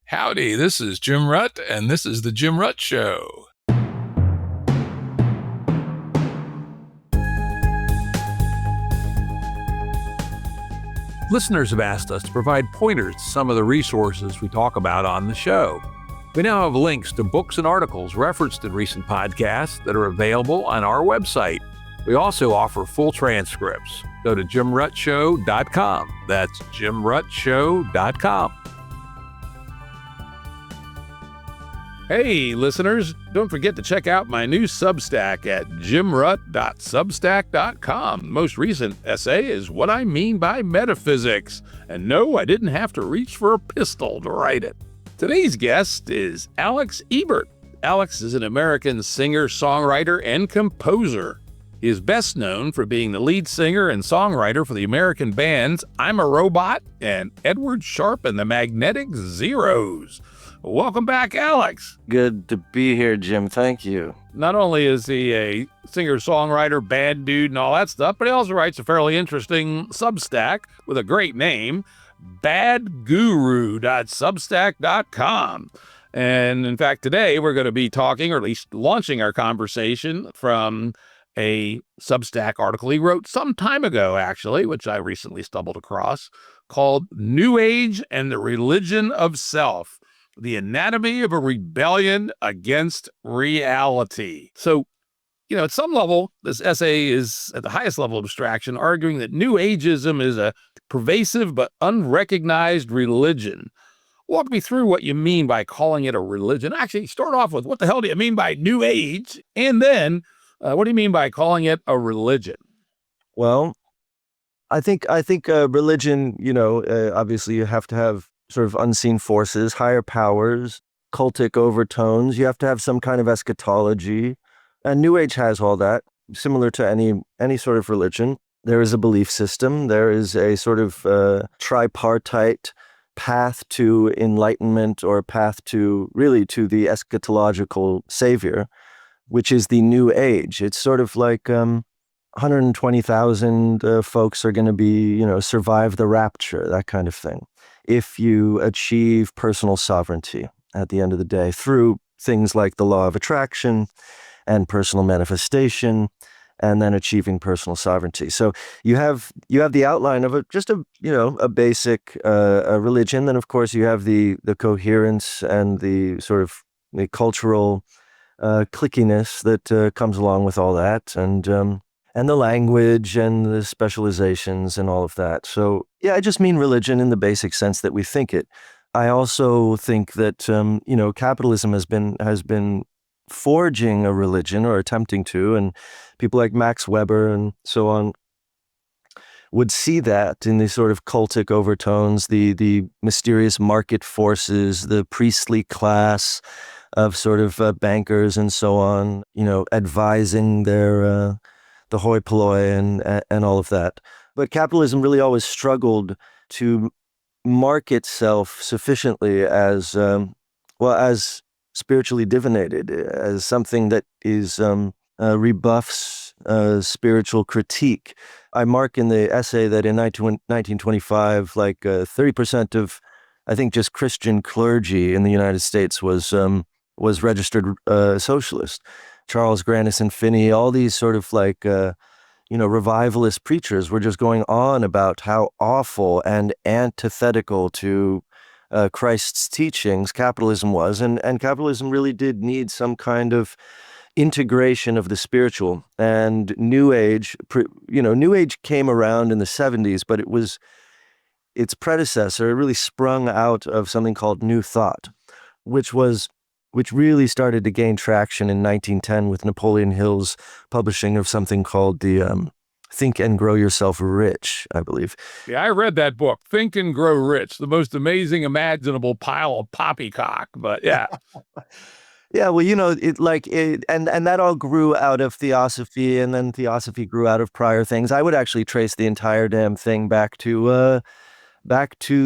Howdy, this is Jim Rutt, and this is The Jim Rutt Show. Listeners have asked us to provide pointers to some of the resources we talk about on the show. We now have links to books and articles referenced in recent podcasts that are available on our website. We also offer full transcripts. Go to jimruttshow.com. That's jimruttshow.com. Hey, listeners, don't forget to check out my new Substack at jimrutt.substack.com. The most recent essay is What I Mean by Metaphysics. And no, I didn't have to reach for a pistol to write it. Today's guest is Alex Ebert. Alex is an American singer, songwriter, and composer. He is best known for being the lead singer and songwriter for the American bands I'm a Robot and Edward Sharpe and the Magnetic Zeros. Welcome back, Alex. Good to be here, Jim. Thank you. Not only is he a singer-songwriter, band dude, and all that stuff, but he also writes a fairly interesting Substack with a great name, badguru.substack.com. And in fact, today we're going to be talking, or at least launching our conversation from a Substack article he wrote some time ago, actually, which I recently stumbled across, called New Age and the Religion of Self. The Anatomy of a Rebellion Against Reality. So, at some level, this essay is at the highest level of abstraction, arguing that New Ageism is a pervasive but unrecognized religion. Walk me through what you mean by calling it a religion. Actually, start off with what the hell do you mean by New Age? And then, what do you mean by calling it a religion? Well, I think religion, obviously you have to have sort of unseen forces, higher powers, cultic overtones. You have to have some kind of eschatology. And New Age has all that, similar to any sort of religion. There is a belief system. There is a sort of tripartite path to enlightenment, or a path to the eschatological savior, which is the New Age. It's sort of like 120,000 folks are going to be, survive the rapture, that kind of thing, if you achieve personal sovereignty at the end of the day through things like the law of attraction and personal manifestation, and then achieving personal sovereignty. So you have the outline of a basic religion. Then of course you have the coherence and the sort of the cultural clickiness that comes along with all that, and the language and the specializations and all of that. So yeah, I just mean religion in the basic sense that we think it. I also think that capitalism has been forging a religion, or attempting to, and people like Max Weber and so on would see that in these sort of cultic overtones, the mysterious market forces, the priestly class of sort of bankers and so on, advising their the hoi polloi and all of that. But capitalism really always struggled to mark itself sufficiently as spiritually divinated, as something that is rebuffs spiritual critique. I mark in the essay that in 1925, 30% of, I think, just Christian clergy in the United States was registered socialist. Charles Grandison Finney, all these sort of revivalist preachers were just going on about how awful and antithetical to Christ's teachings capitalism was, and capitalism really did need some kind of integration of the spiritual. And New Age, New Age came around in the 70s, but it was its predecessor. It really sprung out of something called New Thought, which really started to gain traction in 1910 with Napoleon Hill's publishing of something called the Think and Grow Yourself Rich, I believe. Yeah, I read that book, Think and Grow Rich, the most amazing imaginable pile of poppycock, but yeah. Yeah, well, and that all grew out of theosophy, and then theosophy grew out of prior things. I would actually trace the entire damn thing back to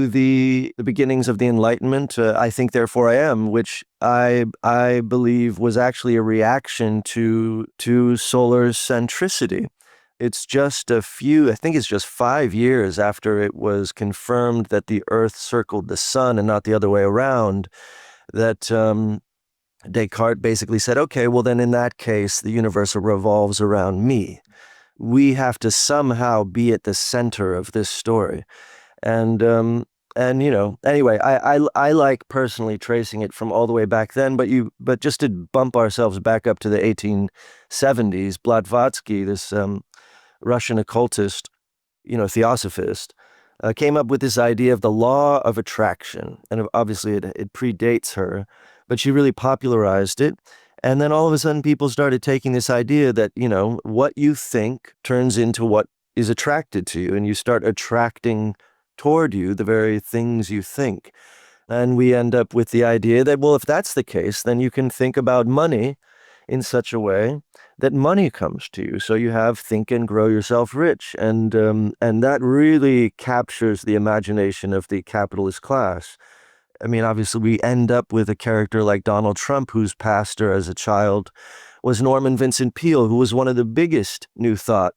the beginnings of the Enlightenment. I think, therefore I am, which I believe was actually a reaction to solar centricity. It's just I think it's just 5 years after it was confirmed that the Earth circled the sun and not the other way around, that Descartes basically said, okay, well, then in that case, the universe revolves around me. We have to somehow be at the center of this story. And, anyway, I like personally tracing it from all the way back then, but just to bump ourselves back up to the 1870s, Blavatsky, this Russian occultist, theosophist, came up with this idea of the law of attraction. And obviously it predates her, but she really popularized it. And then all of a sudden people started taking this idea that, what you think turns into what is attracted to you, and you start attracting toward you the very things you think. And we end up with the idea that, well, if that's the case, then you can think about money in such a way that money comes to you. So you have Think and Grow Yourself Rich. And that really captures the imagination of the capitalist class. I mean, obviously, we end up with a character like Donald Trump, whose pastor as a child was Norman Vincent Peale, who was one of the biggest New Thought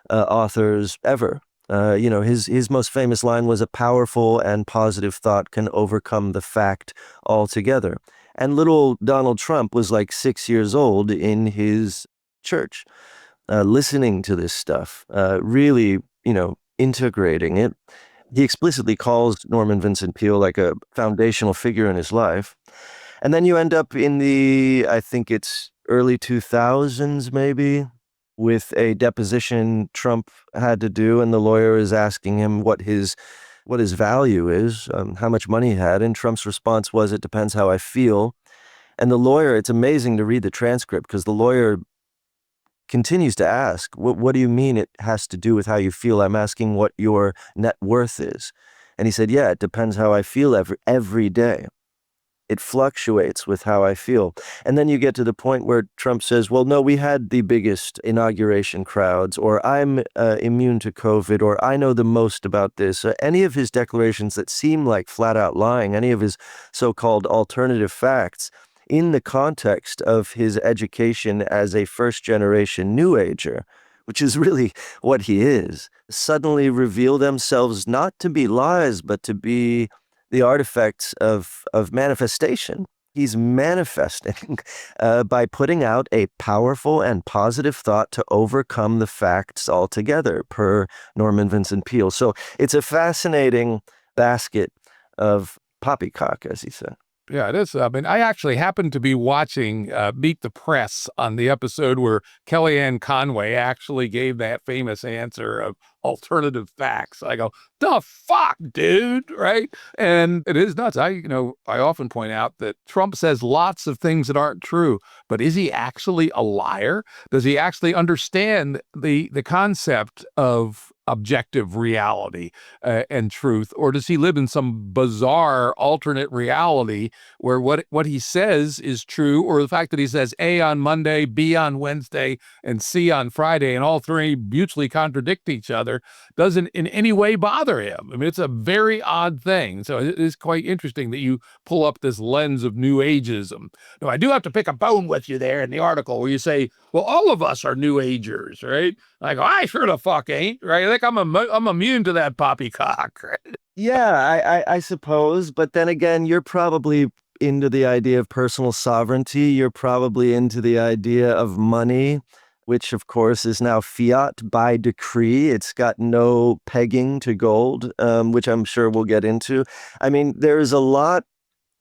authors ever. His most famous line was, "A powerful and positive thought can overcome the fact altogether." And little Donald Trump was like 6 years old in his church, listening to this stuff, really, integrating it. He explicitly calls Norman Vincent Peale like a foundational figure in his life. And then you end up in I think it's early 2000s, maybe, with a deposition Trump had to do, and the lawyer is asking him what his value is, how much money he had, and Trump's response was, "It depends how I feel." And the lawyer, it's amazing to read the transcript, because the lawyer continues to ask, what do you mean it has to do with how you feel? I'm asking what your net worth is. And he said, yeah, it depends how I feel every day. It fluctuates with how I feel. And then you get to the point where Trump says, well, no, we had the biggest inauguration crowds, or I'm immune to COVID, or I know the most about this. Any of his declarations that seem like flat out lying, any of his so-called alternative facts, in the context of his education as a first-generation New Ager, which is really what he is, suddenly reveal themselves not to be lies, but to be the artifacts of manifestation. He's manifesting by putting out a powerful and positive thought to overcome the facts altogether, per Norman Vincent Peale. So it's a fascinating basket of poppycock, as he said. Yeah, it is. I mean, I actually happened to be watching Meet the Press on the episode where Kellyanne Conway actually gave that famous answer of alternative facts. I go, the fuck, dude, right? And it is nuts. I often point out that Trump says lots of things that aren't true, but is he actually a liar? Does he actually understand the concept of objective reality and truth, or does he live in some bizarre alternate reality where what he says is true, or the fact that he says A on Monday, B on Wednesday, and C on Friday, and all three mutually contradict each other, doesn't in any way bother him? I mean, it's a very odd thing. So it is quite interesting that you pull up this lens of New Ageism. Now, I do have to pick a bone with you there in the article where you say, well, all of us are New Agers, right? I go, I sure the fuck ain't, right? I think I'm immune to that poppycock, right? Yeah, I suppose. But then again, you're probably into the idea of personal sovereignty. You're probably into the idea of money, which of course is now fiat by decree. It's got no pegging to gold, which I'm sure we'll get into. I mean, there's a lot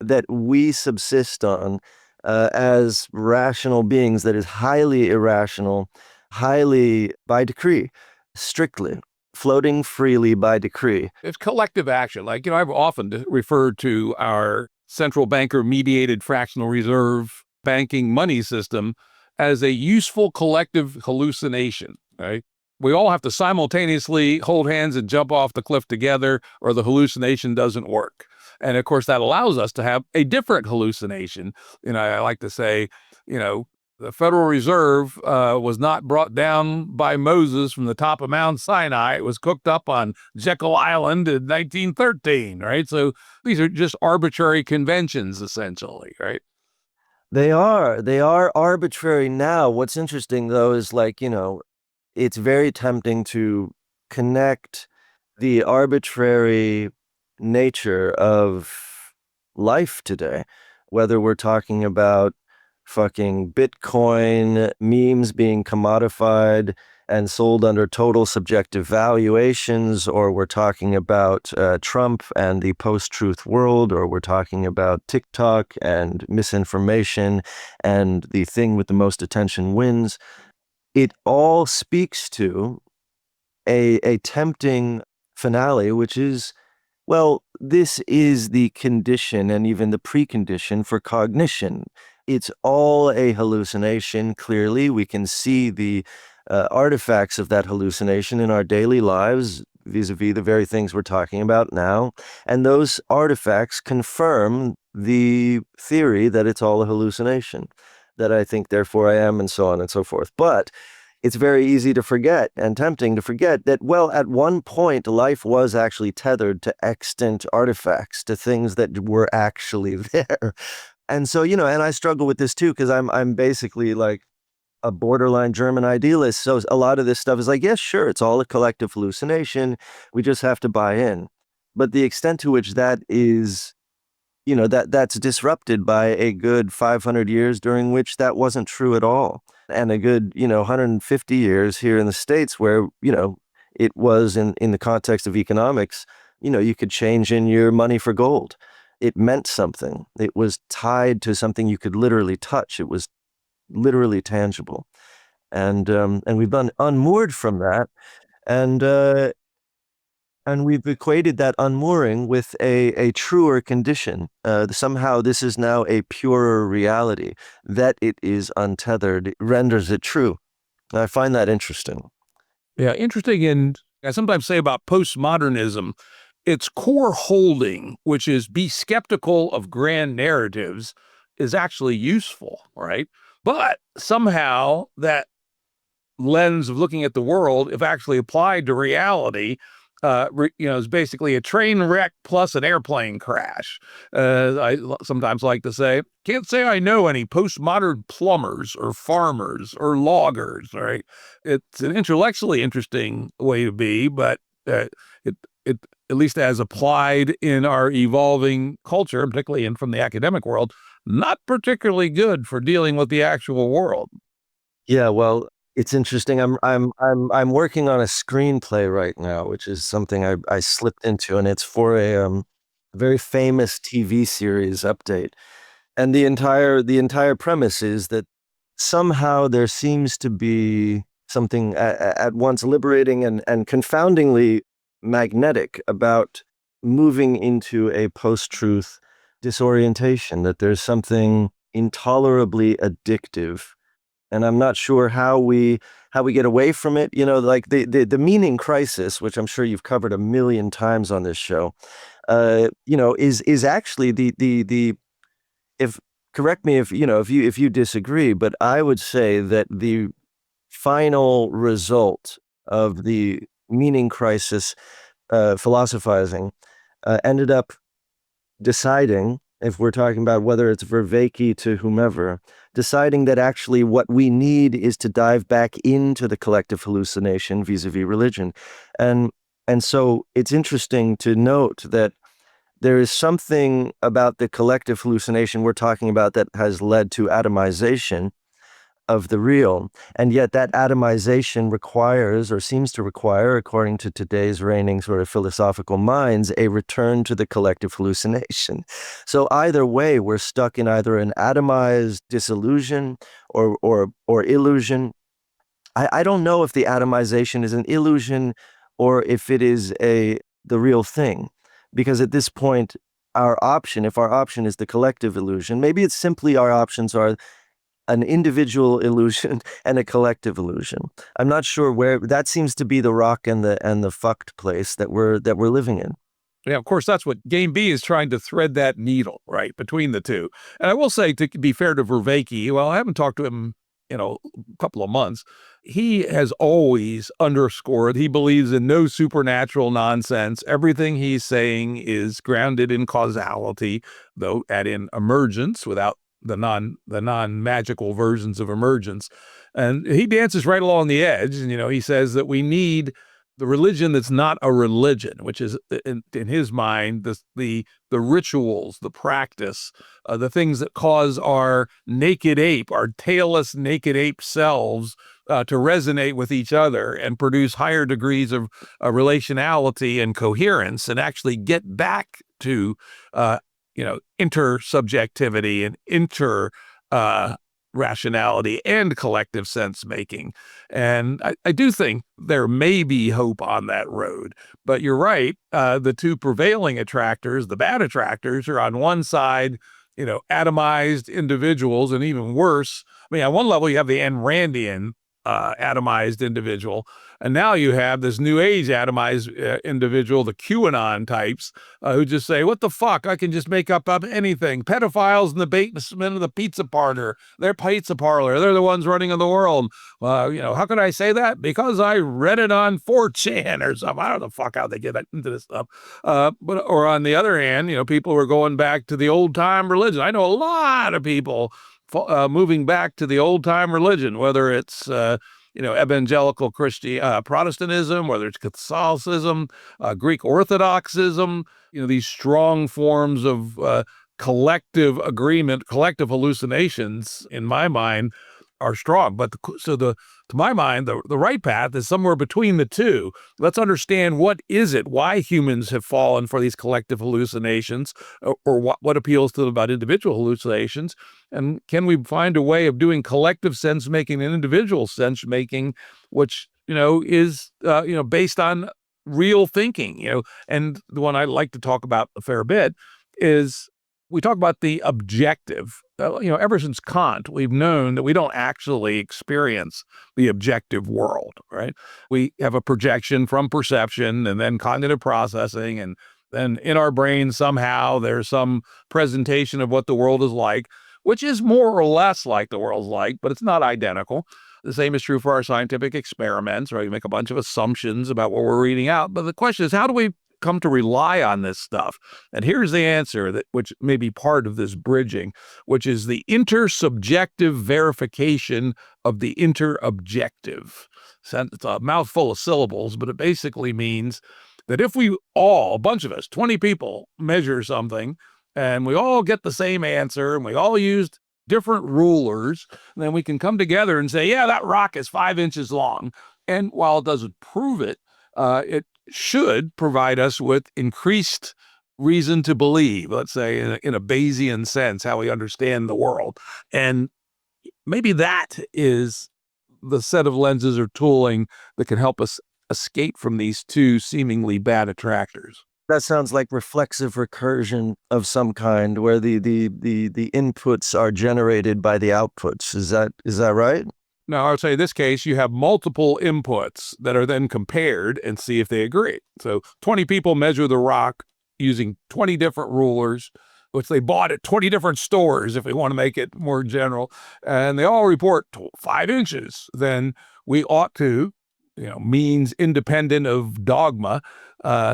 that we subsist on as rational beings that is highly irrational, highly by decree, strictly floating freely by decree. It's collective action. Like, I've often referred to our central banker mediated fractional reserve banking money system as a useful collective hallucination, right? We all have to simultaneously hold hands and jump off the cliff together, or the hallucination doesn't work. And of course, that allows us to have a different hallucination. I like to say, the Federal Reserve was not brought down by Moses from the top of Mount Sinai. It was cooked up on Jekyll Island in 1913, right? So these are just arbitrary conventions, essentially, right? They are arbitrary now. What's interesting, though, is it's very tempting to connect the arbitrary nature of life today, whether we're talking about fucking Bitcoin, memes being commodified and sold under total subjective valuations, or we're talking about Trump and the post-truth world, or we're talking about TikTok and misinformation and the thing with the most attention wins. It all speaks to a tempting finale, which is, well, this is the condition and even the precondition for cognition. It's all a hallucination. Clearly, we can see the artifacts of that hallucination in our daily lives, vis-a-vis the very things we're talking about now. And those artifacts confirm the theory that it's all a hallucination, that I think, therefore I am, and so on and so forth. But it's very easy to forget and tempting to forget that, well, at one point, life was actually tethered to extant artifacts, to things that were actually there. And so, and I struggle with this too, because I'm basically like a borderline German idealist. So a lot of this stuff is like, yes, sure, it's all a collective hallucination. We just have to buy in. But the extent to which that is, that's disrupted by a good 500 years during which that wasn't true at all. And a good, 150 years here in the States where, it was in the context of economics, you could change in your money for gold. It meant something. It was tied to something you could literally touch. It was literally tangible. And we've been unmoored from that. And we've equated that unmooring with a truer condition. Somehow this is now a purer reality. That it is untethered renders it true. I find that interesting. Yeah, interesting. And I sometimes say about postmodernism, its core holding, which is be skeptical of grand narratives, is actually useful, right? But somehow that lens of looking at the world, if actually applied to reality, is basically a train wreck plus an airplane crash. I sometimes like to say, can't say I know any postmodern plumbers or farmers or loggers, right? It's an intellectually interesting way to be, but it at least as applied in our evolving culture, particularly from the academic world, not particularly good for dealing with the actual world. Yeah, well, it's interesting. I'm working on a screenplay right now, which is something I slipped into, and it's for a very famous TV series update. And the entire premise is that somehow there seems to be something at once liberating and confoundingly magnetic about moving into a post-truth disorientation, that there's something intolerably addictive. And I'm not sure how we get away from it. Like the meaning crisis, which I'm sure you've covered a million times on this show, is actually the if correct me if you disagree, but I would say that the final result of the meaning crisis philosophizing ended up deciding, if we're talking about whether it's Vervaeke to whomever, deciding that actually what we need is to dive back into the collective hallucination vis-a-vis religion. And so it's interesting to note that there is something about the collective hallucination we're talking about that has led to atomization of the real. And yet that atomization requires, or seems to require, according to today's reigning sort of philosophical minds, a return to the collective hallucination. So either way, we're stuck in either an atomized disillusion or illusion. I don't know if the atomization is an illusion or if it is the real thing. Because at this point, if our option is the collective illusion, maybe it's simply our options are an individual illusion and a collective illusion. I'm not sure where that seems to be the rock and the fucked place that we're living in. Yeah, of course, that's what GameB is trying to thread that needle, right, between the two. And I will say, to be fair to Vervaeke, well, I haven't talked to him, a couple of months. He has always underscored he believes in no supernatural nonsense. Everything he's saying is grounded in causality, though, and in emergence, without the non-magical versions of emergence. And he dances right along the edge. And, he says that we need the religion that's not a religion, which is, in his mind, the rituals, the practice, the things that cause our naked ape, our tailless naked ape selves to resonate with each other and produce higher degrees of relationality and coherence, and actually get back to, intersubjectivity and rationality and collective sense making. And I do think there may be hope on that road. But you're right. The two prevailing attractors, the bad attractors, are on one side, atomized individuals, and even worse. I mean, on one level, you have the Ayn Randian atomized individual. And now you have this new age atomized individual, the QAnon types, who just say, what the fuck? I can just make up anything. Pedophiles in the basement of the pizza parlor. They're the ones running in the world. How can I say that? Because I read it on 4chan or something. I don't know the fuck how they get into this stuff. Or on the other hand, people who are going back to the old time religion. I know a lot of people moving back to the old time religion, whether it's evangelical Protestantism, whether it's Catholicism, Greek Orthodoxism, these strong forms of collective agreement, collective hallucinations, in my mind, are strong. But to my mind, the right path is somewhere between the two. Let's understand, what is it? Why humans have fallen for these collective hallucinations, or what appeals to them about individual hallucinations? And can we find a way of doing collective sense making and individual sense making, which, is, based on real thinking, And the one I like to talk about a fair bit is, we talk about the objective. Ever since Kant, we've known that we don't actually experience the objective world, right? We have a projection from perception and then cognitive processing, and then in our brain somehow there's some presentation of what the world is like, which is more or less like the world's like, but it's not identical. The same is true for our scientific experiments, right? We make a bunch of assumptions about what we're reading out. But the question is, how do we come to rely on this stuff? And here's the answer, which may be part of this bridging, which is the intersubjective verification of the interobjective. It's a mouthful of syllables, but it basically means that if we all, a bunch of us, 20 people, measure something, and we all get the same answer, and we all used different rulers, then we can come together and say, yeah, that rock is 5 inches long. And while it doesn't prove it, it should provide us with increased reason to believe, let's say, in a Bayesian sense, how we understand the world. And maybe that is the set of lenses or tooling that can help us escape from these two seemingly bad attractors. That sounds like reflexive recursion of some kind, where the inputs are generated by the outputs. Is that right? Now, I would say in this case, you have multiple inputs that are then compared and see if they agree. So 20 people measure the rock using 20 different rulers, which they bought at 20 different stores, if we want to make it more general, and they all report 5 inches. Then we ought to, means independent of dogma,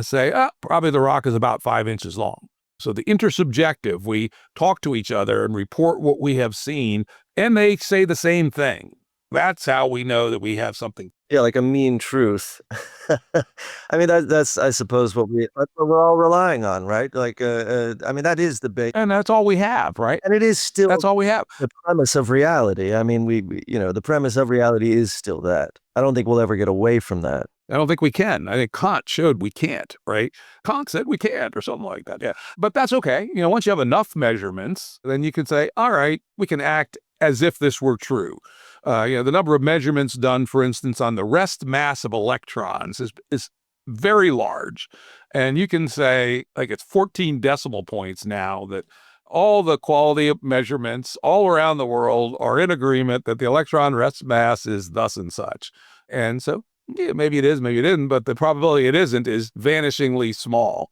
say, probably the rock is about 5 inches long. So the intersubjective, we talk to each other and report what we have seen, and they say the same thing. That's how we know that we have something. Yeah, like a mean truth. I mean, that's, I suppose, what we're all relying on, right? Like, I mean, that is the base. And that's all we have, right? And it is still, that's all we have. The premise of reality. I mean, we the premise of reality is still that. I don't think we'll ever get away from that. I don't think we can. I think Kant showed we can't, right? Kant said we can't, or something like that. Yeah. But that's okay. Once you have enough measurements, then you can say, all right, we can act as if this were true. The number of measurements done, for instance, on the rest mass of electrons is very large. And you can say, like, it's 14 decimal points now, that all the quality of measurements all around the world are in agreement that the electron rest mass is thus and such. And so, yeah, maybe it is, maybe it isn't, but the probability it isn't is vanishingly small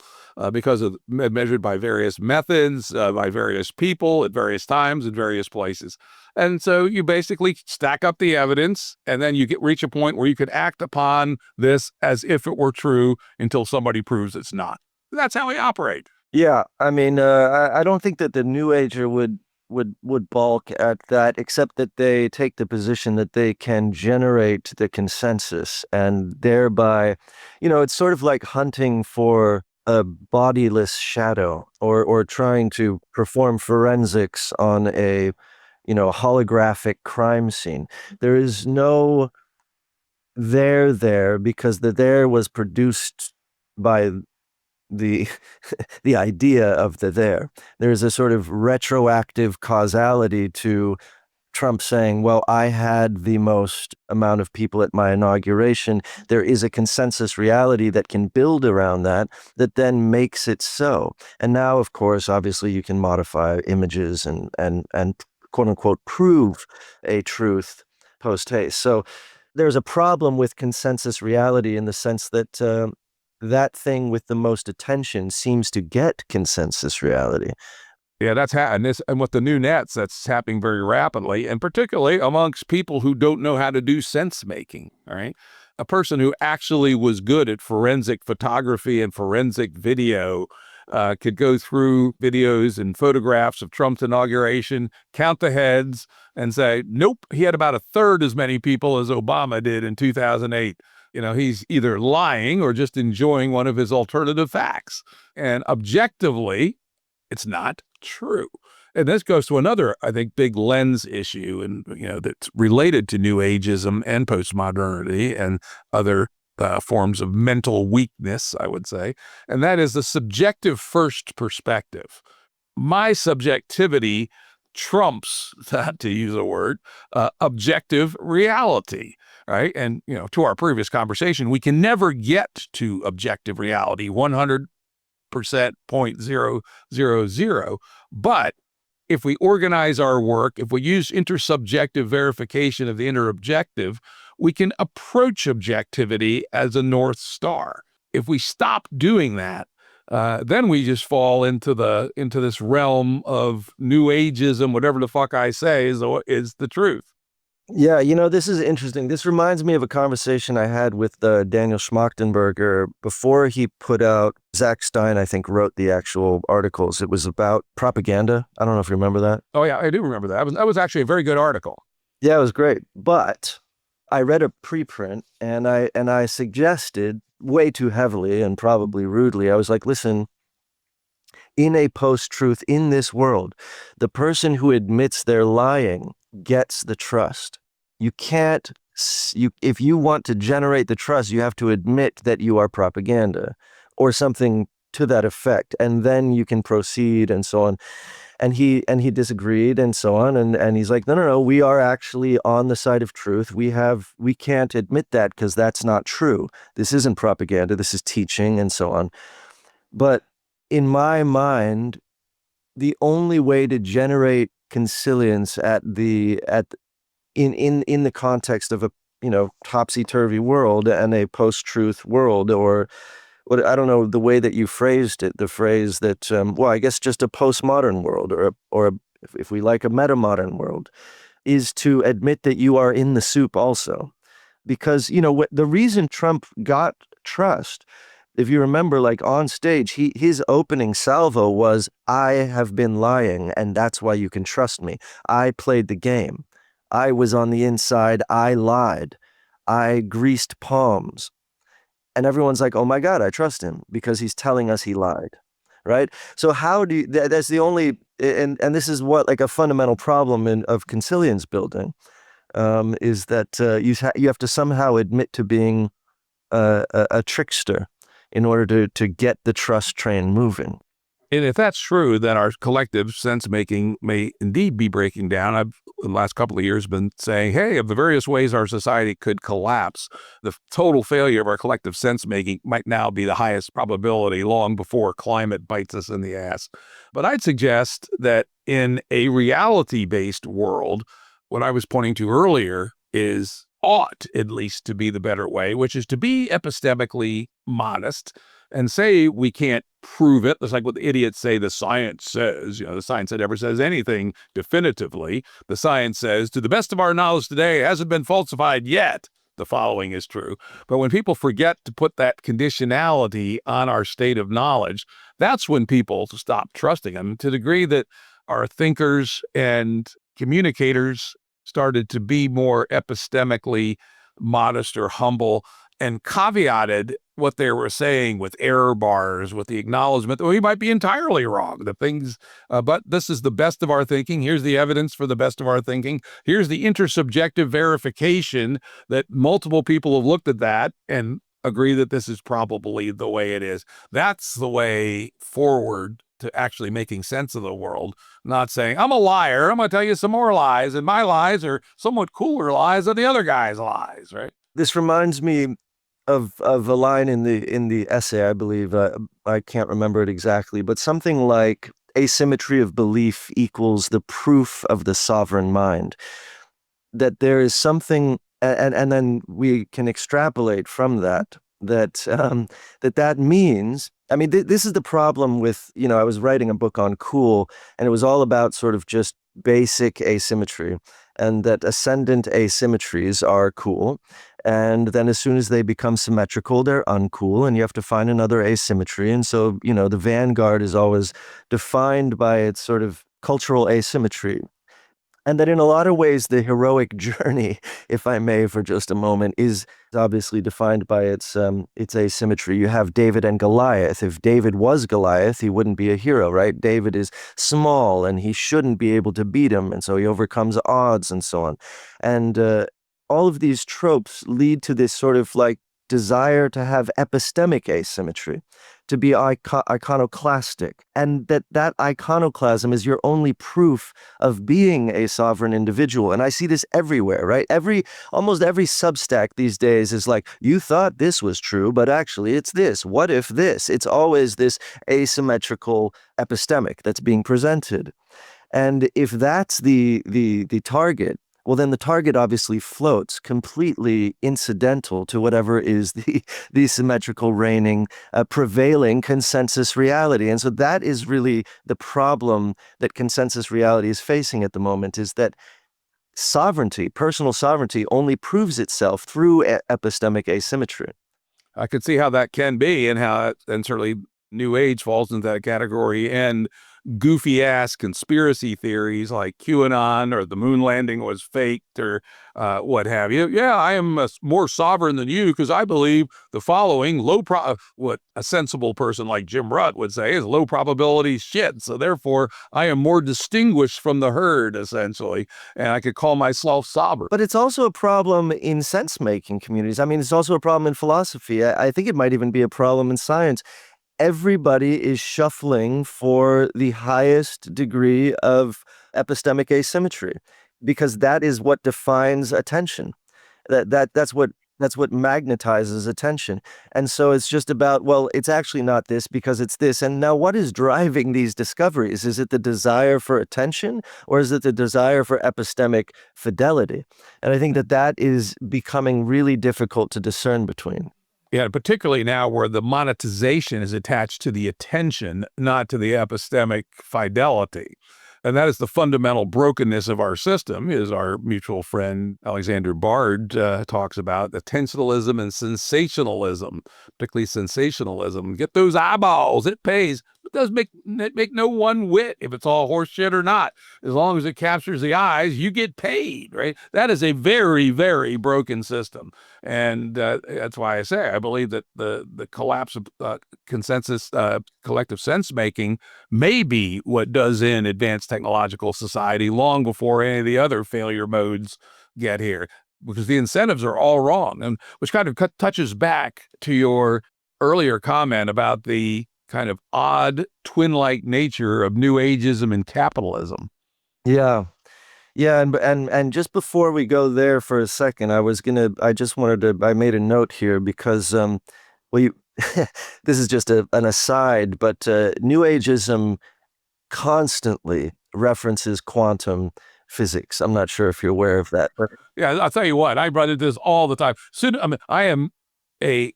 because of measured by various methods, by various people at various times in various places. And so you basically stack up the evidence, and then you reach a point where you can act upon this as if it were true until somebody proves it's not. That's how we operate. Yeah, I mean, I don't think that the New Ager would would balk at that, except that they take the position that they can generate the consensus and thereby, it's sort of like hunting for a bodiless shadow or trying to perform forensics on a, holographic crime scene. There is no there because the there was produced by the the idea of the there. There's a sort of retroactive causality to Trump saying, well, I had the most amount of people at my inauguration. There is a consensus reality that can build around that then makes it so. And now, of course, obviously you can modify images and quote unquote prove a truth post haste. So there's a problem with consensus reality in the sense that that thing with the most attention seems to get consensus reality. Yeah, and with the new nets, that's happening very rapidly, and particularly amongst people who don't know how to do sense making. All right, a person who actually was good at forensic photography and forensic video could go through videos and photographs of Trump's inauguration, count the heads, and say, nope, he had about a third as many people as Obama did in 2008. He's either lying or just enjoying one of his alternative facts. And objectively, it's not true. And this goes to another, I think, big lens issue, and that's related to New Ageism and postmodernity and other forms of mental weakness, I would say, and that is the subjective first perspective. My subjectivity trumps, to use a word, objective reality, right? And, to our previous conversation, we can never get to objective reality 100%, 0.000. But if we organize our work, if we use intersubjective verification of the interobjective, we can approach objectivity as a North Star. If we stop doing that, then we just fall into this realm of New Ageism, whatever the fuck I say is the truth. Yeah, this is interesting. This reminds me of a conversation I had with Daniel Schmachtenberger before he put out, Zach Stein, I think, wrote the actual articles. It was about propaganda. I don't know if you remember that. Oh, yeah, I do remember that. That was actually a very good article. Yeah, it was great. But I read a preprint and I suggested way too heavily and probably rudely. I was like, listen, in a post-truth, in this world, the person who admits they're lying gets the trust. You can't, if you want to generate the trust, you have to admit that you are propaganda or something to that effect, and then you can proceed and so on. And he disagreed and so on. And he's like, no, we are actually on the side of truth. We can't admit that because that's not true. This isn't propaganda. This is teaching and so on. But in my mind, the only way to generate consilience in the context of a topsy-turvy world and a post-truth world, or what, I don't know, the way that you phrased it, the phrase that I guess just a postmodern world or if we like a metamodern world, is to admit that you are in the soup also. Because the reason Trump got trust, if you remember, like on stage, his opening salvo was, I have been lying, and that's why you can trust me. I played the game. I was on the inside. I lied. I greased palms. And everyone's like, oh my God, I trust him because he's telling us he lied, right? So how do you, that's the only, and this is what, like, a fundamental problem of consilience building, is that you have to somehow admit to being a trickster in order to get the trust train moving. And if that's true, then our collective sense-making may indeed be breaking down. I've, in the last couple of years, been saying, hey, of the various ways our society could collapse, the total failure of our collective sense-making might now be the highest probability long before climate bites us in the ass. But I'd suggest that in a reality-based world, what I was pointing to earlier ought at least to be the better way, which is to be epistemically modest and say we can't prove it. It's like what the idiots say the science says. The science that never says anything definitively. The science says, to the best of our knowledge today, it hasn't been falsified yet. The following is true. But when people forget to put that conditionality on our state of knowledge, that's when people stop trusting them, to the degree that our thinkers and communicators started to be more epistemically modest or humble and caveated what they were saying with error bars, with the acknowledgement that we might be entirely wrong. But this is the best of our thinking. Here's the evidence for the best of our thinking. Here's the intersubjective verification that multiple people have looked at that and agree that this is probably the way it is. That's the way forward to actually making sense of the world, not saying, I'm a liar, I'm going to tell you some more lies, and my lies are somewhat cooler lies than the other guy's lies, right? This reminds me of a line in the essay, I believe. I can't remember it exactly, but something like asymmetry of belief equals the proof of the sovereign mind. That there is something, and then we can extrapolate from that that means. I mean, this is the problem with, I was writing a book on cool, and it was all about sort of just basic asymmetry, and that ascendant asymmetries are cool. And then as soon as they become symmetrical, they're uncool, and you have to find another asymmetry. And so, the vanguard is always defined by its sort of cultural asymmetry. And that in a lot of ways, the heroic journey, if I may, for just a moment, is obviously defined by its asymmetry. You have David and Goliath. If David was Goliath, he wouldn't be a hero, right? David is small, and he shouldn't be able to beat him, and so he overcomes odds and so on. And all of these tropes lead to this sort of like desire to have epistemic asymmetry, to be iconoclastic, and that iconoclasm is your only proof of being a sovereign individual. And I see this everywhere, right? Almost every Substack these days is like, you thought this was true, but actually it's this. What if this? It's always this asymmetrical epistemic that's being presented. And if that's the target, well, then the target obviously floats completely incidental to whatever is the symmetrical reigning, prevailing consensus reality. And so that is really the problem that consensus reality is facing at the moment, is that sovereignty, personal sovereignty, only proves itself through epistemic asymmetry. I could see how that can be, and certainly New Age falls into that category, and goofy ass conspiracy theories like QAnon or the moon landing was faked or what have you. Yeah, I am more sovereign than you because I believe the following what a sensible person like Jim Rutt would say is low probability shit. So therefore, I am more distinguished from the herd, essentially, and I could call myself sovereign. But it's also a problem in sense-making communities. I mean, it's also a problem in philosophy. I think it might even be a problem in science. Everybody is shuffling for the highest degree of epistemic asymmetry, because that is what defines attention. That's what magnetizes attention. And so it's just about, well, it's actually not this because it's this. And now what is driving these discoveries? Is it the desire for attention, or is it the desire for epistemic fidelity? And I think that is becoming really difficult to discern between. Yeah, particularly now where the monetization is attached to the attention, not to the epistemic fidelity. And that is the fundamental brokenness of our system, as our mutual friend Alexander Bard talks about, attentionalism and sensationalism, particularly sensationalism. Get those eyeballs, it pays. It does make no one whit if it's all horse shit or not. As long as it captures the eyes, you get paid, right? That is a very, very broken system. And that's why I say I believe that the collapse of consensus, collective sense-making may be what does in advanced technological society long before any of the other failure modes get here, because the incentives are all wrong. And which kind of touches back to your earlier comment about the kind of odd twin-like nature of New Ageism and capitalism. Yeah. Yeah, and just before we go there for a second, I made a note here because, this is just an aside, but New Ageism constantly references quantum physics. I'm not sure if you're aware of that. But yeah, I'll tell you what, I run into this all the time. I am a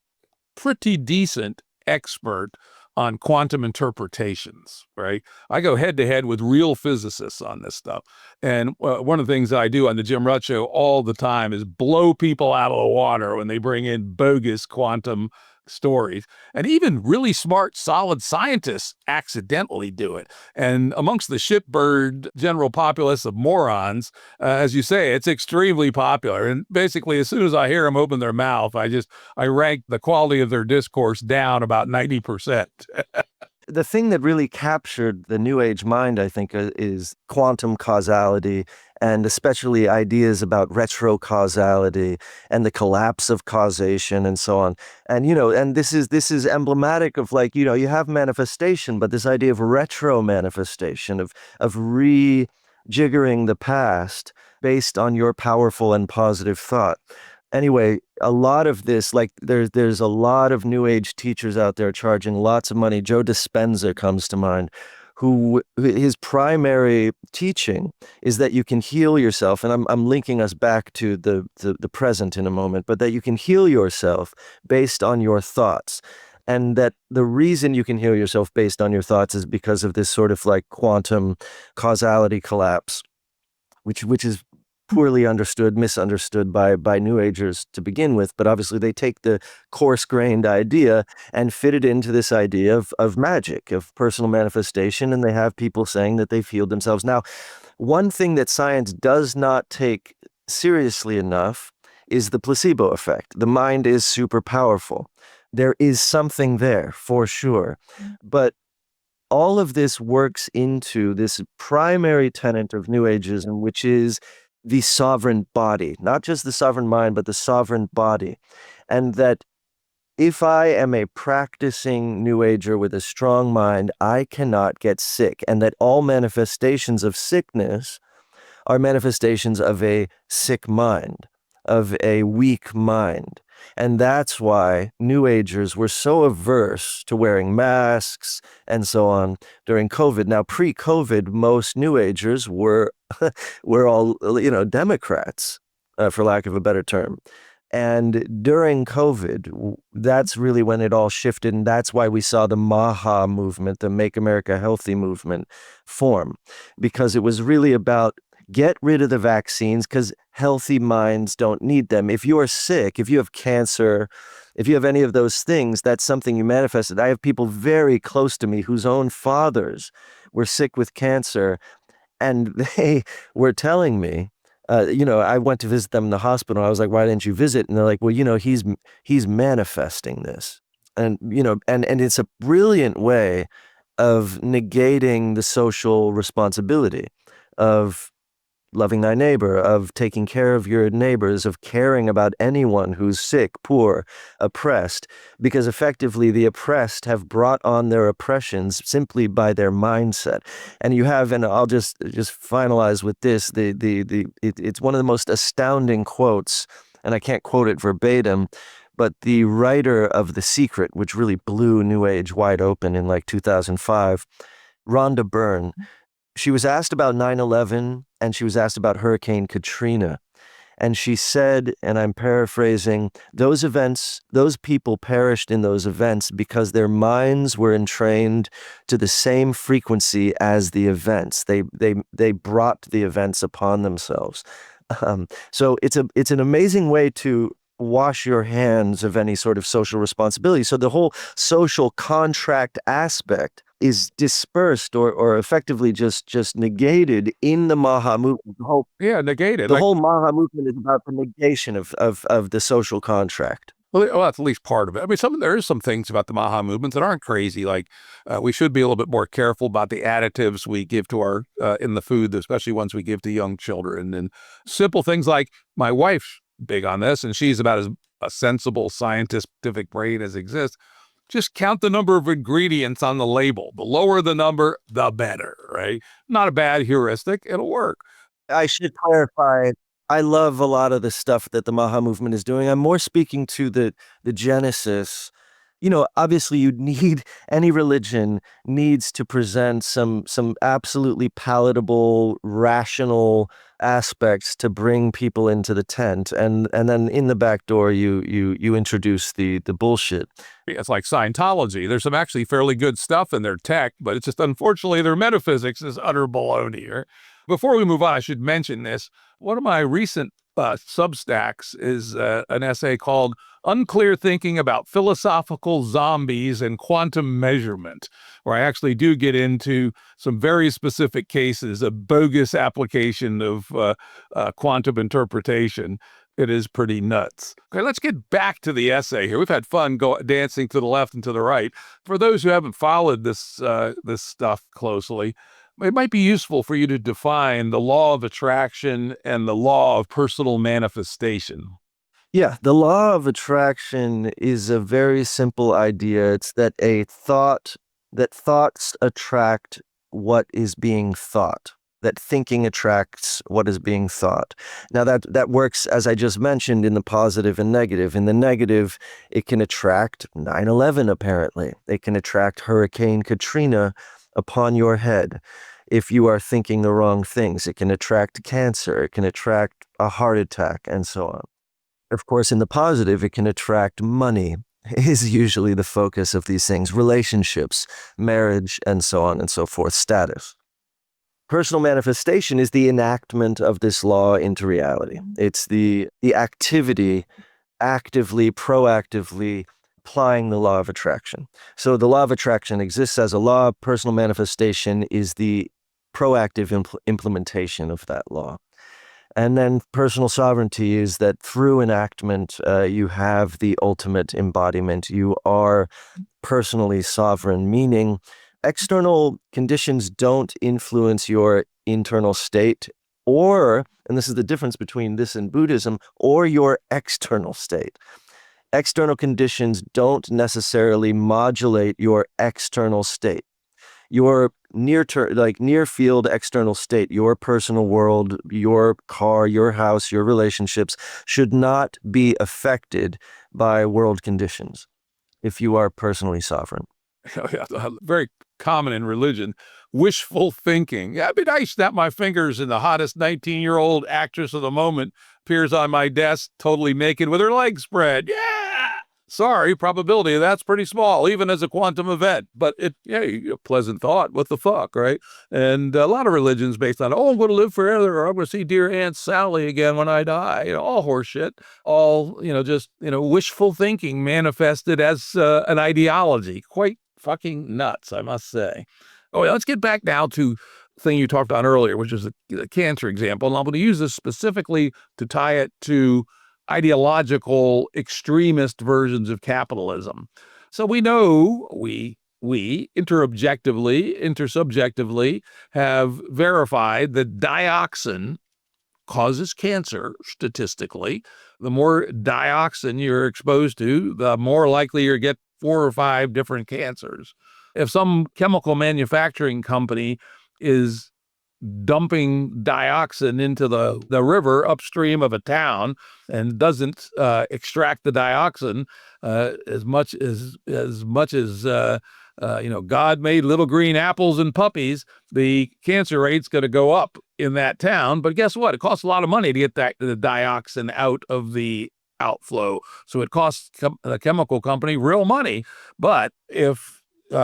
pretty decent expert on quantum interpretations, right? I go head to head with real physicists on this stuff. And one of the things that I do on the Jim Rutt Show all the time is blow people out of the water when they bring in bogus quantum stories. And even really smart, solid scientists accidentally do it. And amongst the shitbird general populace of morons, as you say, it's extremely popular. And basically, as soon as I hear them open their mouth, I rank the quality of their discourse down about 90%. The thing that really captured the New Age mind, I think, is quantum causality, and especially ideas about retrocausality and the collapse of causation and so on. And, and this is emblematic of, like, you have manifestation, but this idea of retro manifestation, of rejiggering the past based on your powerful and positive thought. Anyway, a lot of this, like, there's a lot of New Age teachers out there charging lots of money. Joe Dispenza comes to mind, who his primary teaching is that you can heal yourself, and I'm linking us back to the present in a moment, but that you can heal yourself based on your thoughts. And that the reason you can heal yourself based on your thoughts is because of this sort of like quantum causality collapse, which is poorly understood, misunderstood by New Agers to begin with, but obviously they take the coarse-grained idea and fit it into this idea of magic, of personal manifestation, and they have people saying that they've healed themselves. Now, one thing that science does not take seriously enough is the placebo effect. The mind is super powerful. There is something there, for sure, but all of this works into this primary tenet of New Ageism, which is the sovereign body, not just the sovereign mind, but the sovereign body. And that if I am a practicing New Ager with a strong mind, I cannot get sick, and that all manifestations of sickness are manifestations of a sick mind, of a weak mind. And that's why New Agers were so averse to wearing masks and so on during COVID. Now, pre-COVID, most New Agers were all, Democrats, for lack of a better term. And during COVID, that's really when it all shifted. And that's why we saw the MAHA movement, the Make America Healthy movement, form, because it was really about get rid of the vaccines because healthy minds don't need them. If you are sick, if you have cancer, if you have any of those things, that's something you manifested. I have people very close to me whose own fathers were sick with cancer, and they were telling me, I went to visit them in the hospital. I was like, why didn't you visit? And they're like, well, he's manifesting this. And, and it's a brilliant way of negating the social responsibility of loving thy neighbor, of taking care of your neighbors, of caring about anyone who's sick, poor, oppressed, because effectively the oppressed have brought on their oppressions simply by their mindset. And you have, and I'll just finalize with this, it's one of the most astounding quotes, and I can't quote it verbatim, but the writer of The Secret, which really blew New Age wide open in like 2005, Rhonda Byrne, she was asked about 9/11 and she was asked about Hurricane Katrina. And she said, and I'm paraphrasing, those events, those people perished in those events because their minds were entrained to the same frequency as the events. They brought the events upon themselves. So it's an amazing way to wash your hands of any sort of social responsibility. So the whole social contract aspect is dispersed or effectively just negated in the Maha movement. Negated. The whole Maha movement is about the negation of the social contract. Well, that's at least part of it. I mean, there is some things about the Maha movement that aren't crazy. Like we should be a little bit more careful about the additives we give to our in the food, especially ones we give to young children. And simple things like my wife's big on this, and she's about as a sensible scientific brain as exists. Just count the number of ingredients on the label. The lower the number, the better, right? Not a bad heuristic. It'll work. I should clarify, I love a lot of the stuff that the Maha movement is doing. I'm more speaking to the genesis. Obviously any religion needs to present some absolutely palatable, rational aspects to bring people into the tent, and then in the back door you introduce the bullshit. It's like Scientology. There's some actually fairly good stuff in their tech, but it's just unfortunately their metaphysics is utter baloney. Before we move on, I should mention this. One of my recent Substacks is an essay called Unclear Thinking About Philosophical Zombies and Quantum Measurement, where I actually do get into some very specific cases of bogus application of quantum interpretation. It is pretty nuts. Okay, let's get back to the essay here. We've had fun dancing to the left and to the right. For those who haven't followed this stuff closely, it might be useful for you to define the law of attraction and the law of personal manifestation. Yeah, the law of attraction is a very simple idea. It's that thoughts attract what is being thought, that thinking attracts what is being thought. Now that works, as I just mentioned, in the positive and negative. In the negative, it can attract 9/11, apparently. It can attract Hurricane Katrina upon your head. If you are thinking the wrong things, it can attract cancer, it can attract a heart attack, and so on. Of course, in the positive, it can attract money, is usually the focus of these things, relationships, marriage, and so on and so forth, status. Personal manifestation is the enactment of this law into reality. It's the activity actively, proactively applying the law of attraction. So the law of attraction exists as a law. Personal manifestation is the proactive implementation of that law. And then personal sovereignty is that through enactment, you have the ultimate embodiment. You are personally sovereign, meaning external conditions don't influence your internal state, or, and this is the difference between this and Buddhism, or your external state. External conditions don't necessarily modulate your external state. Your near field external state, your personal world, your car, your house, your relationships should not be affected by world conditions if you are personally sovereign. Very common in religion, wishful thinking. Yeah, I mean, I snap my fingers and the hottest 19-year-old actress of the moment appears on my desk, totally naked with her legs spread. Yeah! Sorry, probability of that's pretty small, even as a quantum event. But a pleasant thought. What the fuck, right? And a lot of religions based on, I'm going to live forever, or I'm going to see dear Aunt Sally again when I die. All horseshit. All, just wishful thinking manifested as an ideology. Quite fucking nuts, I must say. Oh, yeah, let's get back now to the thing you talked on earlier, which is the cancer example. And I'm going to use this specifically to tie it to ideological extremist versions of capitalism. So we know we intersubjectively have verified that dioxin causes cancer statistically. The more dioxin you're exposed to, the more likely you're to get 4 or 5 different cancers. If some chemical manufacturing company is dumping dioxin into the river upstream of a town and doesn't extract the dioxin as much as God made little green apples and puppies, the cancer rate's going to go up in that town. But guess what? It costs a lot of money to get the dioxin out of the outflow. So it costs the chemical company real money. But if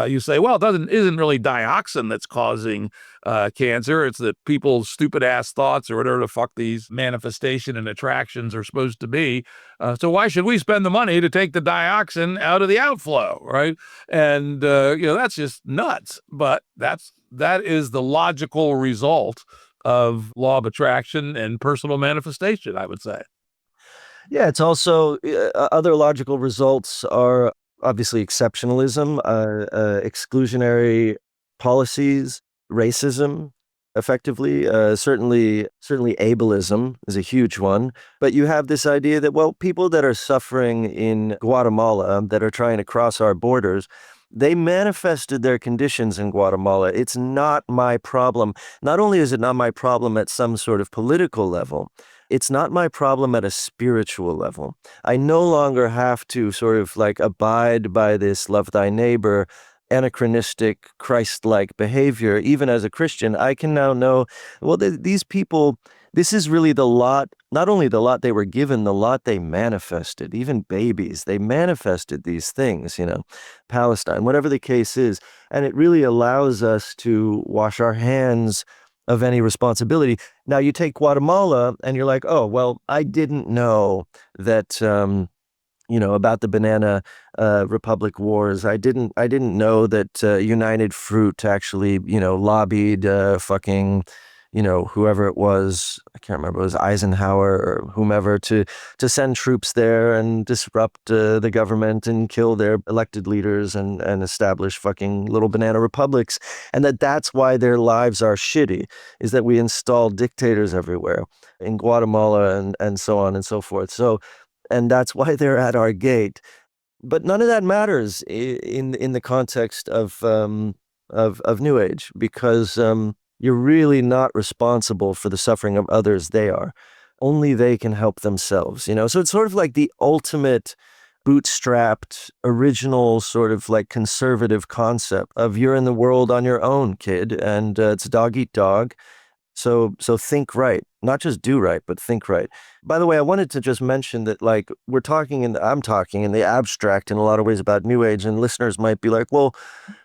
you say, well, isn't really dioxin that's causing cancer. It's that people's stupid ass thoughts or whatever the fuck these manifestation and attractions are supposed to be. So why should we spend the money to take the dioxin out of the outflow, right? And that's just nuts. But that is the logical result of law of attraction and personal manifestation, I would say. Yeah, it's also other logical results are obviously exceptionalism, exclusionary policies, racism, effectively. Certainly ableism is a huge one. But you have this idea that, well, people that are suffering in Guatemala, that are trying to cross our borders, they manifested their conditions in Guatemala. It's not my problem. Not only is it not my problem at some sort of political level, it's not my problem at a spiritual level. I no longer have to sort of abide by this love thy neighbor, anachronistic, Christ-like behavior. Even as a Christian, I can now know, well, these people, this is really the lot, not only the lot they were given, the lot they manifested. Even babies, they manifested these things, Palestine, whatever the case is. And it really allows us to wash our hands of any responsibility. Now you take Guatemala and you're like, oh, well, I didn't know that, about the Banana Republic Wars. I didn't know that United Fruit actually, lobbied fucking, whoever it was, I can't remember, it was Eisenhower or whomever, to send troops there and disrupt the government and kill their elected leaders and establish fucking little banana republics. And that's why their lives are shitty, is that we install dictators everywhere in Guatemala and so on and so forth. And that's why they're at our gate. But none of that matters in the context of New Age, because you're really not responsible for the suffering of others. They are. Only they can help themselves, So it's sort of like the ultimate bootstrapped, original sort of like conservative concept of you're in the world on your own, kid, and it's dog eat dog. So think right, not just do right, but think right. By the way, I wanted to just mention that, like, I'm talking in the abstract in a lot of ways about New Age, and listeners might be like, well,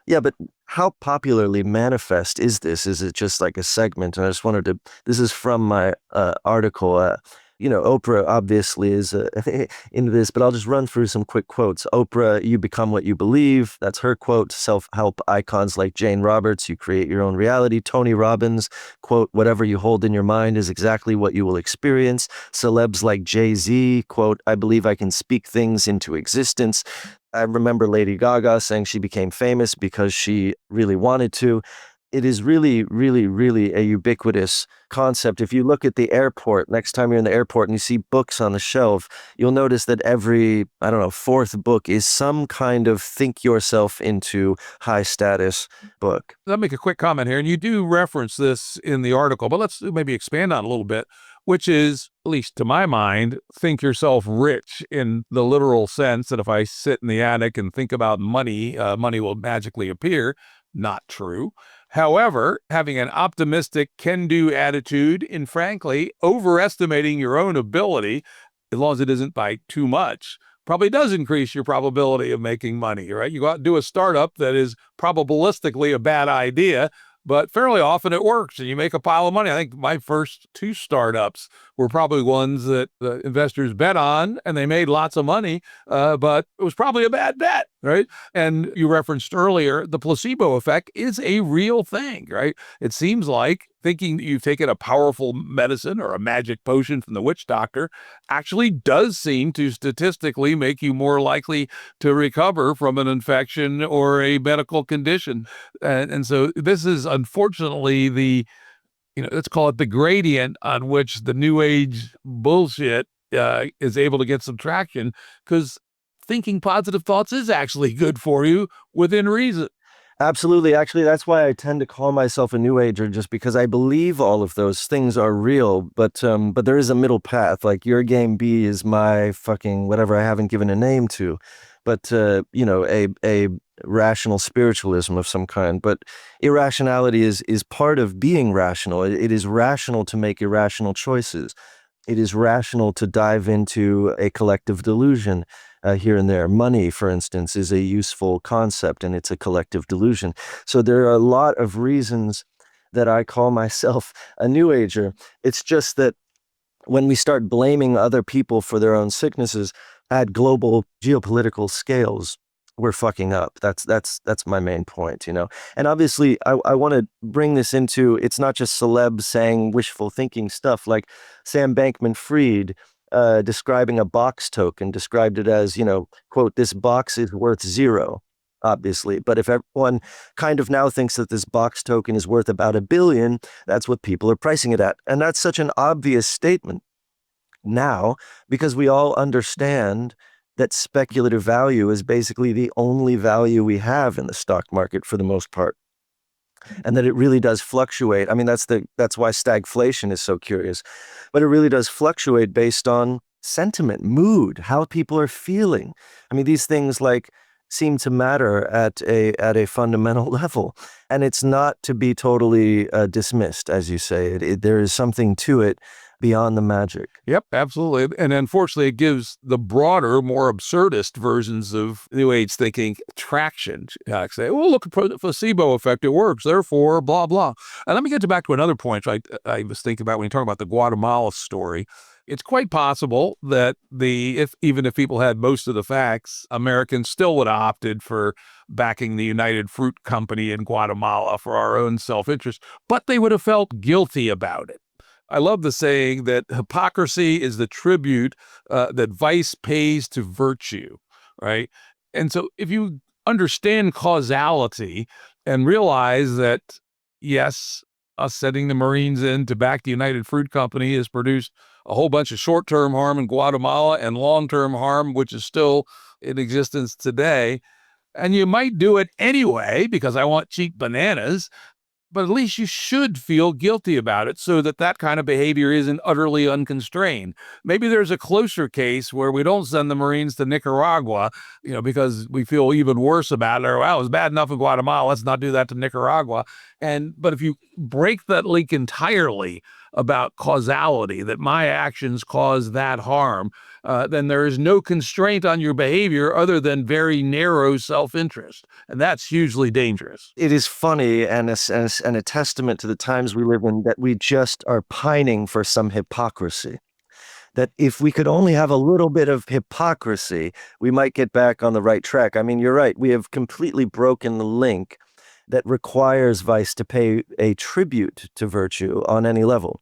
yeah, but how popularly manifest is this? Is it just like a segment? And I just wanted to, this is from my article. Oprah obviously is into this, but I'll just run through some quick quotes. Oprah, you become what you believe. That's her quote. Self-help icons like Jane Roberts, you create your own reality. Tony Robbins, quote, whatever you hold in your mind is exactly what you will experience. Celebs like Jay-Z, quote, I believe I can speak things into existence. I remember Lady Gaga saying she became famous because she really wanted to. It is really, really, really a ubiquitous concept. If you look at the airport, next time you're in the airport and you see books on the shelf, you'll notice that every, I don't know, fourth book is some kind of think yourself into high status book. Let me make a quick comment here, and you do reference this in the article, but let's maybe expand on it a little bit, which is, at least to my mind, think yourself rich in the literal sense that if I sit in the attic and think about money, money will magically appear. Not true. However, having an optimistic can-do attitude and, frankly, overestimating your own ability, as long as it isn't by too much, probably does increase your probability of making money, right? You go out and do a startup that is probabilistically a bad idea, but fairly often it works and you make a pile of money. I think my first two startups were probably ones that the investors bet on and they made lots of money, but it was probably a bad bet, right? And you referenced earlier, the placebo effect is a real thing, right? It seems like thinking that you've taken a powerful medicine or a magic potion from the witch doctor actually does seem to statistically make you more likely to recover from an infection or a medical condition. And so this is unfortunately let's call it the gradient on which the New Age bullshit is able to get some traction, because thinking positive thoughts is actually good for you within reason. Absolutely. Actually, that's why I tend to call myself a New Ager, just because I believe all of those things are real. But there is a middle path. Like your GameB is my fucking whatever I haven't given a name to, but a rational spiritualism of some kind. But irrationality is part of being rational. It is rational to make irrational choices. It is rational to dive into a collective delusion here and there. Money, for instance, is a useful concept, and it's a collective delusion. So there are a lot of reasons that I call myself a New Ager. It's just that when we start blaming other people for their own sicknesses at global geopolitical scales, we're fucking up. That's my main point, And obviously, I want to bring this into, it's not just celebs saying wishful thinking stuff. Like Sam Bankman-Fried describing a box token, described it as, quote, this box is worth zero, obviously. But if everyone kind of now thinks that this box token is worth about $1 billion, that's what people are pricing it at. And that's such an obvious statement now, because we all understand that speculative value is basically the only value we have in the stock market for the most part, and that it really does fluctuate. I mean, that's why stagflation is so curious, but it really does fluctuate based on sentiment, mood, how people are feeling. I mean, these things like seem to matter at a fundamental level, and it's not to be totally dismissed, as you say. There is something to it, beyond the magic. Yep, absolutely. And unfortunately, it gives the broader, more absurdist versions of New Age thinking traction. Like say, well, look at the placebo effect. It works. Therefore, blah, blah. And let me get back to another point I was thinking about when you talk about the Guatemala story. It's quite possible that even if people had most of the facts, Americans still would have opted for backing the United Fruit Company in Guatemala for our own self-interest, but they would have felt guilty about it. I love the saying that hypocrisy is the tribute that vice pays to virtue, right? And so if you understand causality and realize that, yes, us sending the Marines in to back the United Fruit Company has produced a whole bunch of short-term harm in Guatemala and long-term harm, which is still in existence today. And you might do it anyway because I want cheap bananas, but at least you should feel guilty about it so that kind of behavior isn't utterly unconstrained. Maybe there's a closer case where we don't send the Marines to Nicaragua, because we feel even worse about it. Or, well, it was bad enough in Guatemala. Let's not do that to Nicaragua. But if you break that link entirely about causality, that my actions cause that harm, then there is no constraint on your behavior other than very narrow self-interest. And that's hugely dangerous. It is funny and a testament to the times we live in that we just are pining for some hypocrisy. That if we could only have a little bit of hypocrisy, we might get back on the right track. I mean, you're right. We have completely broken the link that requires vice to pay a tribute to virtue on any level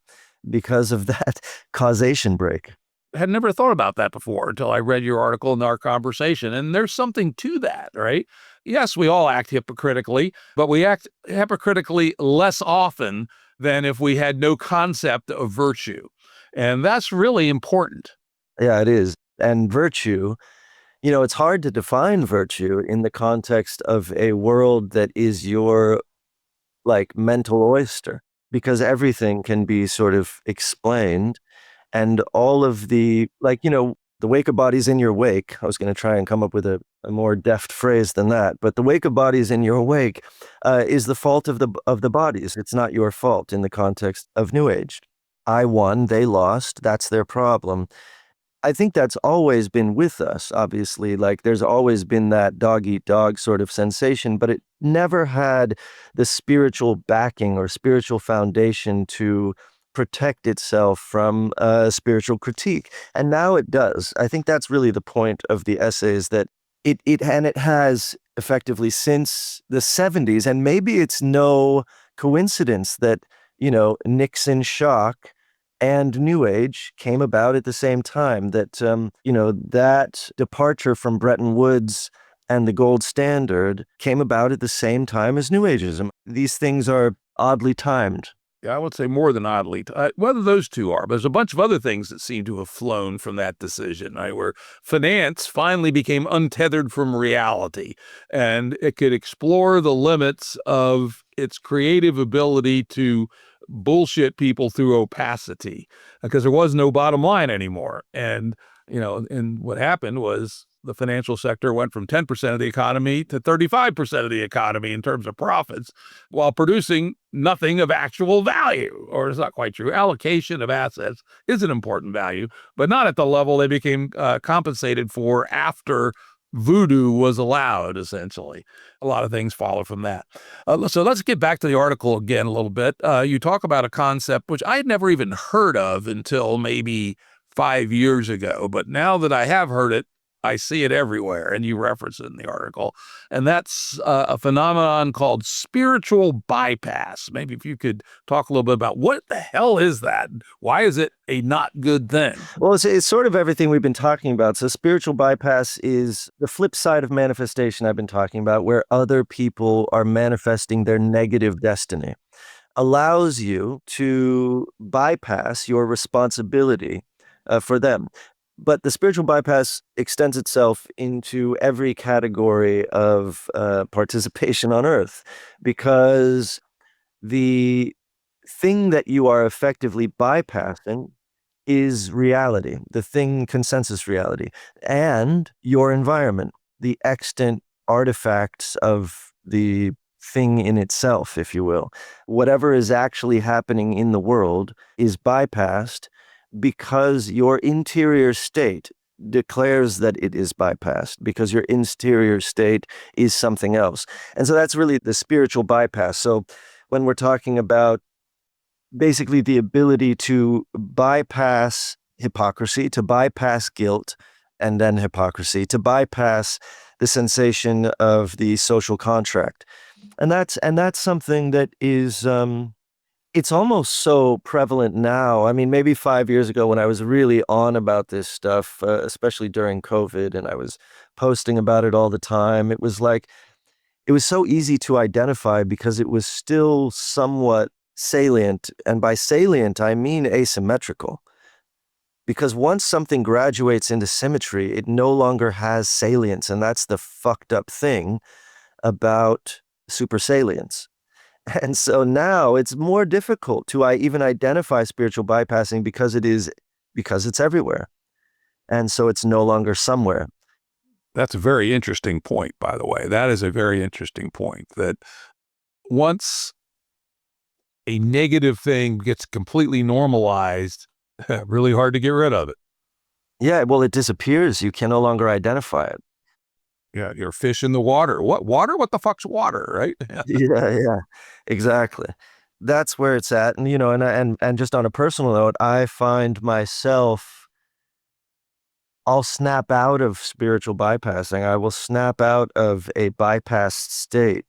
because of that causation break. I had never thought about that before until I read your article in our conversation. And there's something to that, right? Yes, we all act hypocritically, but we act hypocritically less often than if we had no concept of virtue. And that's really important. Yeah, it is. And virtue, it's hard to define virtue in the context of a world that is your mental oyster, because everything can be sort of explained. And all of the wake of bodies in your wake. I was going to try and come up with a more deft phrase than that, but the wake of bodies in your wake is the fault of the bodies. It's not your fault in the context of New Age. I won, they lost. That's their problem. I think that's always been with us, obviously. There's always been that dog eat dog sort of sensation, but it never had the spiritual backing or spiritual foundation to protect itself from spiritual critique. And now it does. I think that's really the point of the essays, that it has effectively since the 70s, and maybe it's no coincidence that, Nixon shock and New Age came about at the same time, that, that departure from Bretton Woods and the gold standard came about at the same time as New Ageism. These things are oddly timed. Yeah, I would say more than oddly. Whether those two are, but there's a bunch of other things that seem to have flown from that decision, right? Where finance finally became untethered from reality, and it could explore the limits of its creative ability to bullshit people through opacity, because there was no bottom line anymore. And what happened was the financial sector went from 10% of the economy to 35% of the economy in terms of profits, while producing nothing of actual value. Or it's not quite true. Allocation of assets is an important value, but not at the level they became compensated for after voodoo was allowed, essentially. A lot of things follow from that. So let's get back to the article again a little bit. You talk about a concept which I had never even heard of until maybe 5 years ago, but now that I have heard it, I see it everywhere, and you reference it in the article. And that's a phenomenon called spiritual bypass. Maybe if you could talk a little bit about what the hell is that? Why is it a not good thing? Well, it's sort of everything we've been talking about. So spiritual bypass is the flip side of manifestation I've been talking about, where other people are manifesting their negative destiny. Allows you to bypass your responsibility for them. But the spiritual bypass extends itself into every category of participation on Earth, because the thing that you are effectively bypassing is reality, the thing, consensus reality, and your environment, the extant artifacts of the thing in itself, if you will. Whatever is actually happening in the world is bypassed, because your interior state declares that it is bypassed, because your interior state is something else. And so that's really the spiritual bypass. So when we're talking about basically the ability to bypass hypocrisy, to bypass guilt and then hypocrisy, to bypass the sensation of the social contract. And that's something that is it's almost so prevalent now. I mean, maybe 5 years ago when I was really on about this stuff, especially during COVID, and I was posting about it all the time, it was like, it was so easy to identify because it was still somewhat salient. And by salient, I mean asymmetrical. Because once something graduates into symmetry, it no longer has salience. And that's the fucked up thing about supersalience. And so now it's more difficult to even identify spiritual bypassing because it's everywhere. And so it's no longer somewhere. That's a very interesting point, by the way. That is a very interesting point, that once a negative thing gets completely normalized, really hard to get rid of it. Yeah, well, it disappears. You can no longer identify it. Yeah, you're a fish in the water. What water? What the fuck's water, right? Yeah, exactly. That's where it's at. And, and just on a personal note, I find myself, I'll snap out of spiritual bypassing. I will snap out of a bypassed state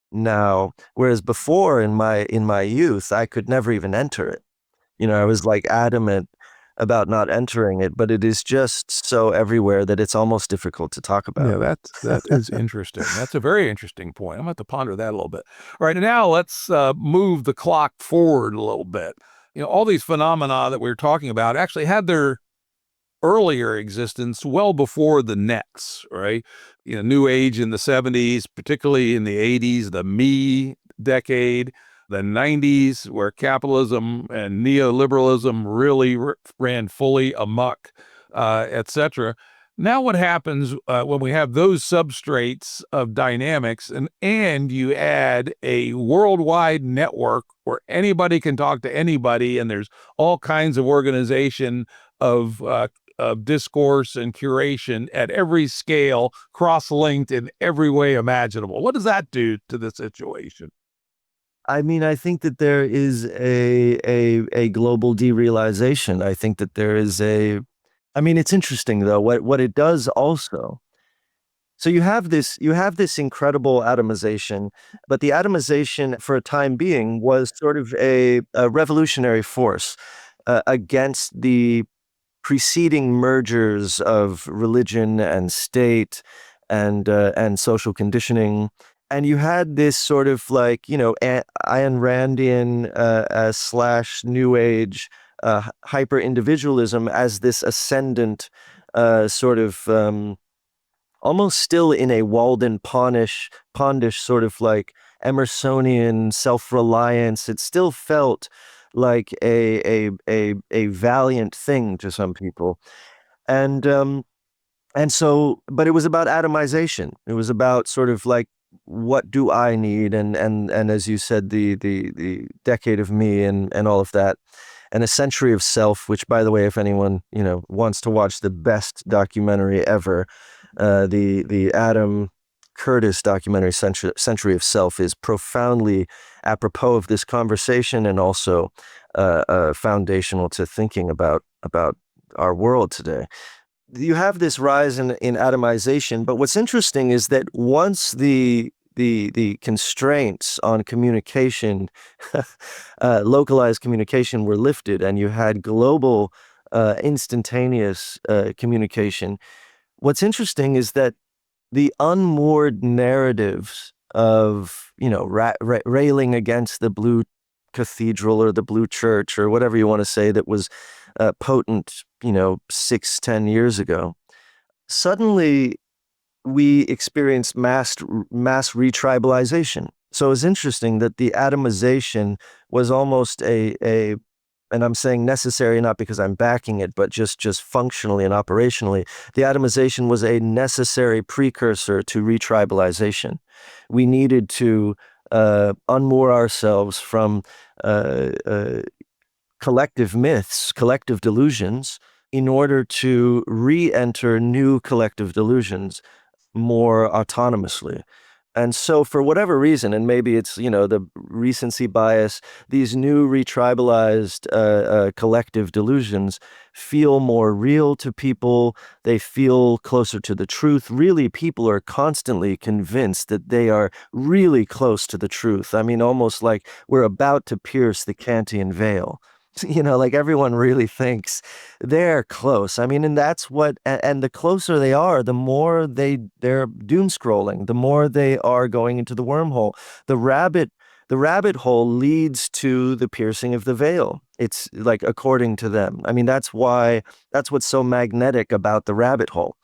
now, whereas before in my youth, I could never even enter it. I was like adamant about not entering it, but it is just so everywhere that it's almost difficult to talk about. Yeah, that is interesting. That's a very interesting point. I'm going to have to ponder that a little bit. All right, and now let's move the clock forward a little bit. All these phenomena that we're talking about actually had their earlier existence well before the nets, right? New Age in the 70s, particularly in the 80s, the me decade, the 90s, where capitalism and neoliberalism really ran fully amok, etc. Now what happens when we have those substrates of dynamics and you add a worldwide network where anybody can talk to anybody, and there's all kinds of organization of discourse and curation at every scale, cross-linked in every way imaginable. What does that do to the situation? I mean, I think that there is a global derealization. I think that there is I mean, it's interesting though, what it does also. So you have this incredible atomization, but the atomization for a time being was sort of a revolutionary force against the preceding mergers of religion and state and social conditioning. And you had this sort of like, Ayn Randian slash New Age hyper individualism as this ascendant sort of almost still in a Walden Pondish sort of like Emersonian self-reliance. It still felt like a valiant thing to some people. And so, but it was about atomization. It was about sort of like, what do I need? And as you said, the decade of me and all of that, and a century of self, which, by the way, if anyone wants to watch the best documentary ever, the Adam Curtis documentary Century of Self is profoundly apropos of this conversation, and also foundational to thinking about our world today. You have this rise in atomization, but what's interesting is that once the constraints on communication, localized communication, were lifted, and you had global instantaneous communication, what's interesting is that the unmoored narratives of, railing against the blue cathedral or the blue church or whatever you want to say that was potent, 6-10 years ago, suddenly we experienced mass retribalization. So it's interesting that the atomization was almost and I'm saying necessary not because I'm backing it, but just functionally and operationally, the atomization was a necessary precursor to retribalization. We needed to unmoor ourselves from collective myths, collective delusions, in order to re-enter new collective delusions more autonomously. And so for whatever reason, and maybe it's, the recency bias, these new retribalized collective delusions feel more real to people. They feel closer to the truth. Really, people are constantly convinced that they are really close to the truth. I mean, almost like we're about to pierce the Kantian veil. Like everyone really thinks they're close. I mean, and that's and the closer they are, the more they're doom scrolling, the more they are going into the wormhole. The rabbit hole leads to the piercing of the veil. It's like, according to them. I mean, that's what's so magnetic about the rabbit hole.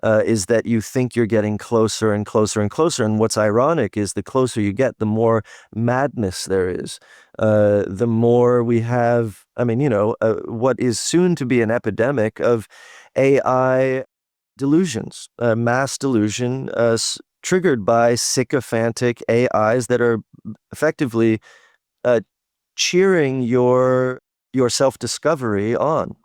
Is that you think you're getting closer and closer and closer. And what's ironic is the closer you get, the more madness there is. The more we have, what is soon to be an epidemic of AI delusions, mass delusion, triggered by sycophantic AIs that are effectively cheering your self-discovery on.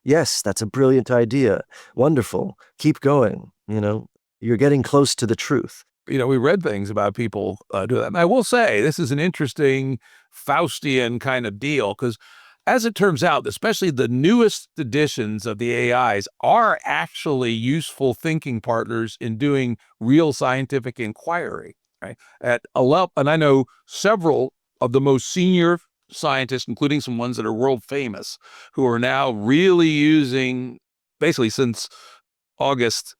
Yes, that's a brilliant idea. Wonderful. Keep going. You're getting close to the truth. We read things about people do that. And I will say this is an interesting Faustian kind of deal because, as it turns out, especially the newest editions of the AIs are actually useful thinking partners in doing real scientific inquiry, right? And I know several of the most senior scientists, including some ones that are world famous, who are now really using, basically since August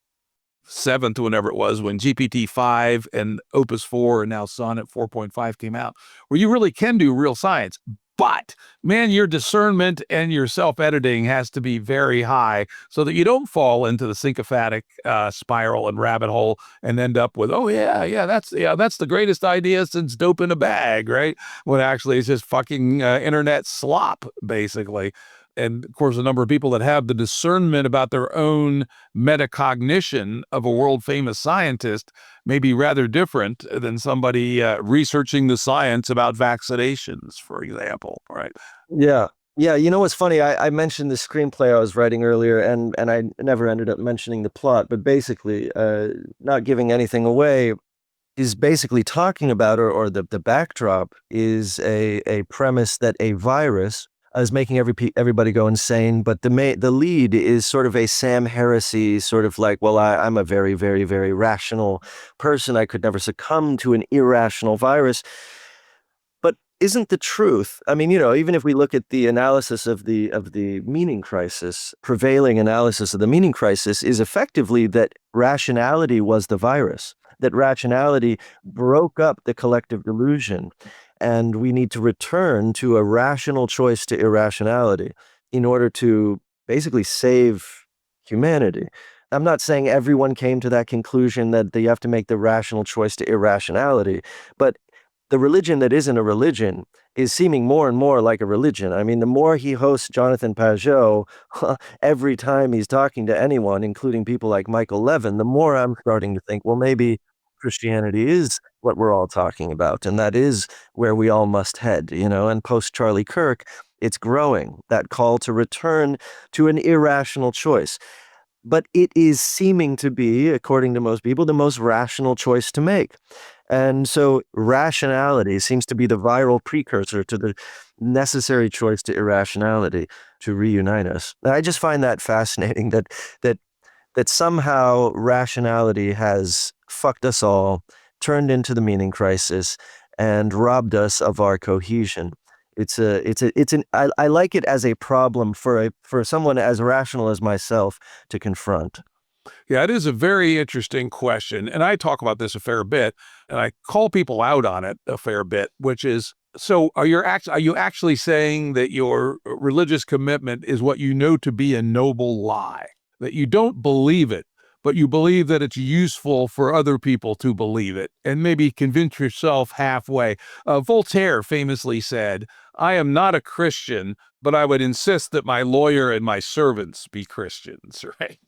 7th, whenever it was, when GPT-5 and Opus 4 and now Sonnet 4.5 came out, where you really can do real science. But, man, your discernment and your self-editing has to be very high so that you don't fall into the sycophantic spiral and rabbit hole and end up with, that's the greatest idea since dope in a bag, right? When actually it's just fucking internet slop, basically. And of course, the number of people that have the discernment about their own metacognition of a world famous scientist may be rather different than somebody researching the science about vaccinations, for example, right? Yeah. Yeah, what's funny? I mentioned the screenplay I was writing earlier, and I never ended up mentioning the plot, but basically, not giving anything away, is basically talking about, or the backdrop is a premise that a virus is making everybody go insane, but the lead is sort of a Sam Harris-y sort of like, well, I'm a very, very, very rational person. I could never succumb to an irrational virus. But isn't the truth? I mean, even if we look at the analysis of the meaning crisis, prevailing analysis of the meaning crisis is effectively that rationality was the virus, that rationality broke up the collective delusion. And we need to return to a rational choice to irrationality in order to basically save humanity. I'm not saying everyone came to that conclusion that you have to make the rational choice to irrationality, but the religion that isn't a religion is seeming more and more like a religion. I mean, the more he hosts Jonathan Pajot every time he's talking to anyone, including people like Michael Levin, the more I'm starting to think, well, maybe Christianity is what we're all talking about, and that is where we all must head, and post Charlie Kirk, it's growing, that call to return to an irrational choice. But it is seeming to be, according to most people, the most rational choice to make. And so rationality seems to be the viral precursor to the necessary choice to irrationality to reunite us. And I just find that fascinating that somehow rationality has fucked us all, turned into the meaning crisis, and robbed us of our cohesion. I like it as a problem for someone as rational as myself to confront. Yeah, it is a very interesting question. And I talk about this a fair bit, and I call people out on it a fair bit, which is, so are you actually saying that your religious commitment is what you know to be a noble lie, that you don't believe it, but you believe that it's useful for other people to believe it, and maybe convince yourself halfway? Voltaire famously said, I am not a Christian, but I would insist that my lawyer and my servants be Christians, right?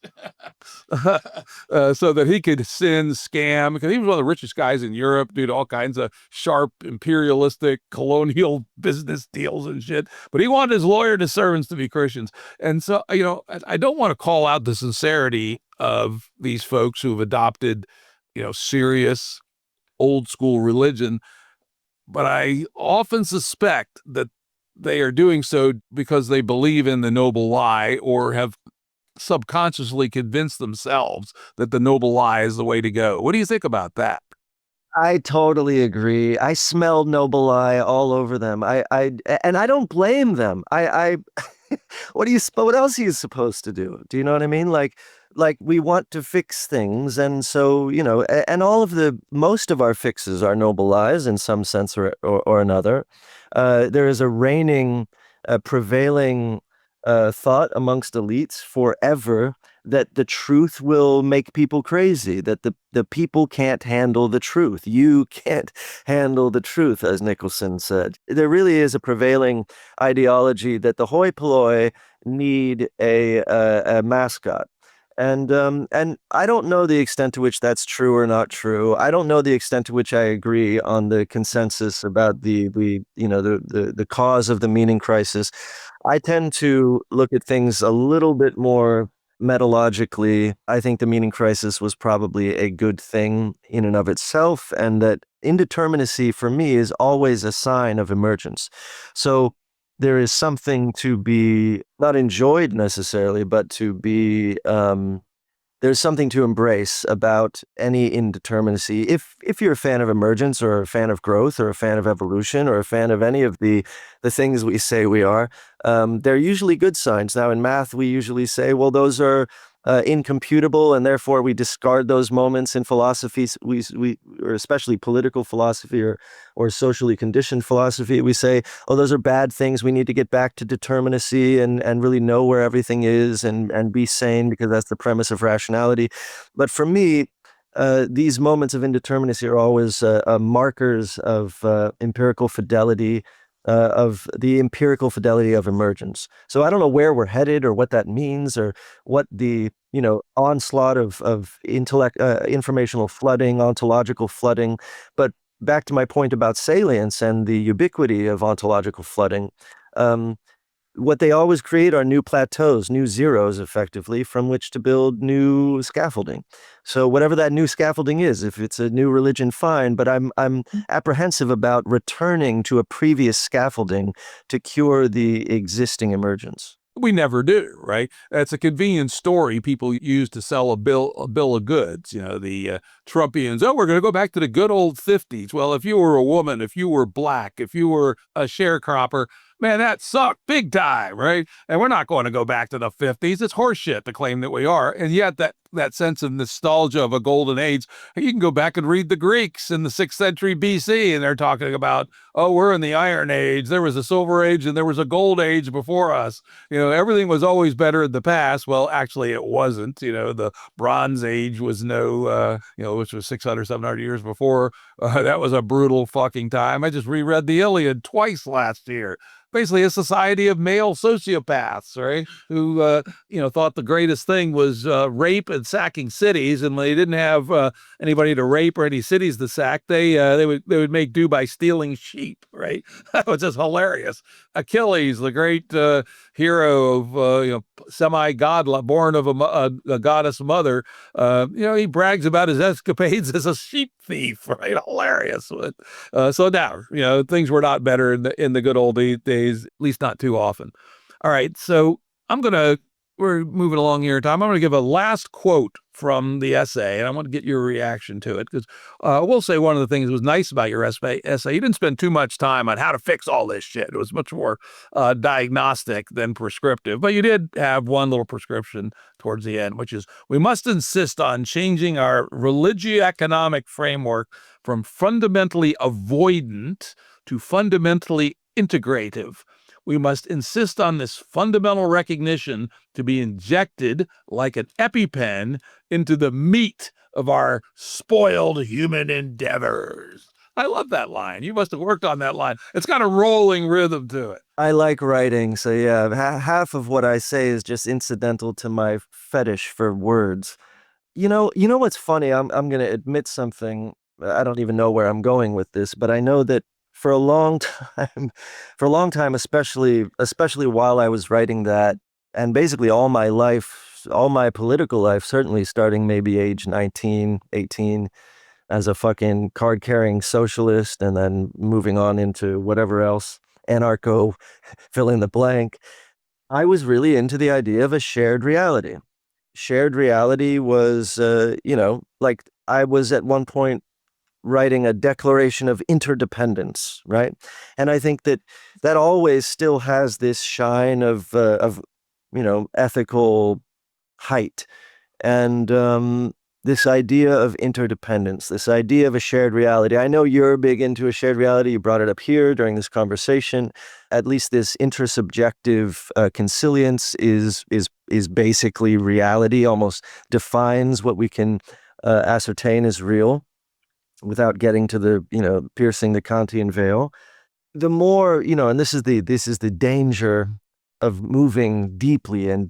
So that he could scam, because he was one of the richest guys in Europe, did all kinds of sharp, imperialistic, colonial business deals and shit. But he wanted his lawyer and his servants to be Christians. And so, I don't want to call out the sincerity of these folks who've adopted, serious old school religion, but I often suspect that they are doing so because they believe in the noble lie or have subconsciously convinced themselves that the noble lie is the way to go. What do you think about that? I totally agree. I smell noble lie all over them. And I don't blame them. What else are you supposed to do? Do you know what I mean? Like we want to fix things. And so, and most of our fixes are noble lies in some sense or another. There is a prevailing thought amongst elites forever that the truth will make people crazy, that the people can't handle the truth. You can't handle the truth, as Nicholson said. There really is a prevailing ideology that the hoi polloi need a mascot. And I don't know the extent to which that's true or not true. I don't know the extent to which I agree on the consensus about the cause of the meaning crisis. I tend to look at things a little bit more metallogically. I think the meaning crisis was probably a good thing in and of itself, and that indeterminacy for me is always a sign of emergence. So there is something to be not enjoyed necessarily, but to be there's something to embrace about any indeterminacy. If you're a fan of emergence or a fan of growth or a fan of evolution or a fan of any of the things we say we are, they're usually good signs. Now in math, we usually say, well, those are incomputable, and therefore we discard those moments. In philosophy, or especially political philosophy or socially conditioned philosophy, we say, oh, those are bad things. We need to get back to determinacy and really know where everything is and be sane, because that's the premise of rationality. But for me, these moments of indeterminacy are always markers of empirical fidelity, of the empirical fidelity of emergence. So I don't know where we're headed or what that means or what the onslaught of informational flooding, ontological flooding. But back to my point about salience and the ubiquity of ontological flooding, what they always create are new plateaus, new zeros, effectively, from which to build new scaffolding. So whatever that new scaffolding is, if it's a new religion, fine, but I'm apprehensive about returning to a previous scaffolding to cure the existing emergence. We never do, right? That's a convenient story people use to sell a bill of goods. The Trumpians, oh, we're going to go back to the good old 50s. Well, if you were a woman, if you were black, if you were a sharecropper, man, that sucked big time, right? And we're not going to go back to the 50s. It's horseshit to claim that we are. And yet that sense of nostalgia of a golden age, you can go back and read the Greeks in the 6th century BC, and they're talking about, oh, we're in the Iron Age. There was a Silver Age and there was a Gold Age before us. Everything was always better in the past. Well, actually, it wasn't. The Bronze Age was which was 600, 700 years before. That was a brutal fucking time. I just reread the Iliad twice last year. Basically a society of male sociopaths, right? Who, thought the greatest thing was rape and sacking cities. And when they didn't have anybody to rape or any cities to sack, they would make do by stealing sheep, right? That was just hilarious. Achilles, the great hero of, semi-god, born of a goddess mother, he brags about his escapades as a sheep thief, right? Hilarious. So now, things were not better in the good old days, at least not too often. All right, so we're moving along here, Tom. I'm going to give a last quote from the essay, and I want to get your reaction to it, because I will say one of the things that was nice about your essay, you didn't spend too much time on how to fix all this shit. It was much more diagnostic than prescriptive, but you did have one little prescription towards the end, which is, we must insist on changing our religio-economic framework from fundamentally avoidant to fundamentally integrative. We must insist on this fundamental recognition to be injected like an EpiPen into the meat of our spoiled human endeavors. I love that line. You must have worked on that line. It's got a rolling rhythm to it. I like writing, so yeah, half of what I say is just incidental to my fetish for words. You know what's funny? I'm gonna admit something. I don't even know where I'm going with this, but I know that for a long time, for a long time, especially while I was writing that, and basically all my life, all my political life, certainly starting maybe age 19, 18, as a fucking card-carrying socialist, and then moving on into whatever else, anarcho, fill in the blank. I was really into the idea of a shared reality. Shared reality was, like I was at one point writing a declaration of interdependence, right? And I think that that always still has this shine of ethical height. And this idea of interdependence, this idea of a shared reality. I know you're big into a shared reality. You brought it up here during this conversation. At least this intersubjective consilience is basically reality, almost defines what we can ascertain as real without getting to the, piercing the Kantian veil. The more, and this is the danger of moving deeply and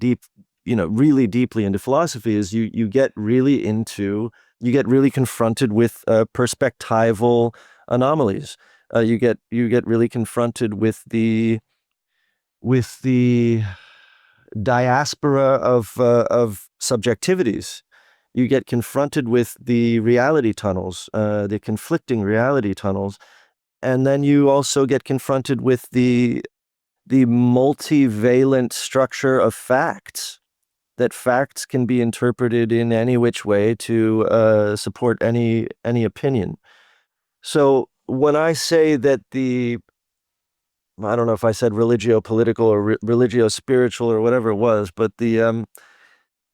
really deeply into philosophy, is you get really confronted with perspectival anomalies. You get really confronted with the diaspora of subjectivities. You get confronted with the reality tunnels, the conflicting reality tunnels, and then you also get confronted with the multivalent structure of facts. That facts can be interpreted in any which way to support any opinion. So when I say that I don't know if I said religio-political or religio-spiritual or whatever it was, but the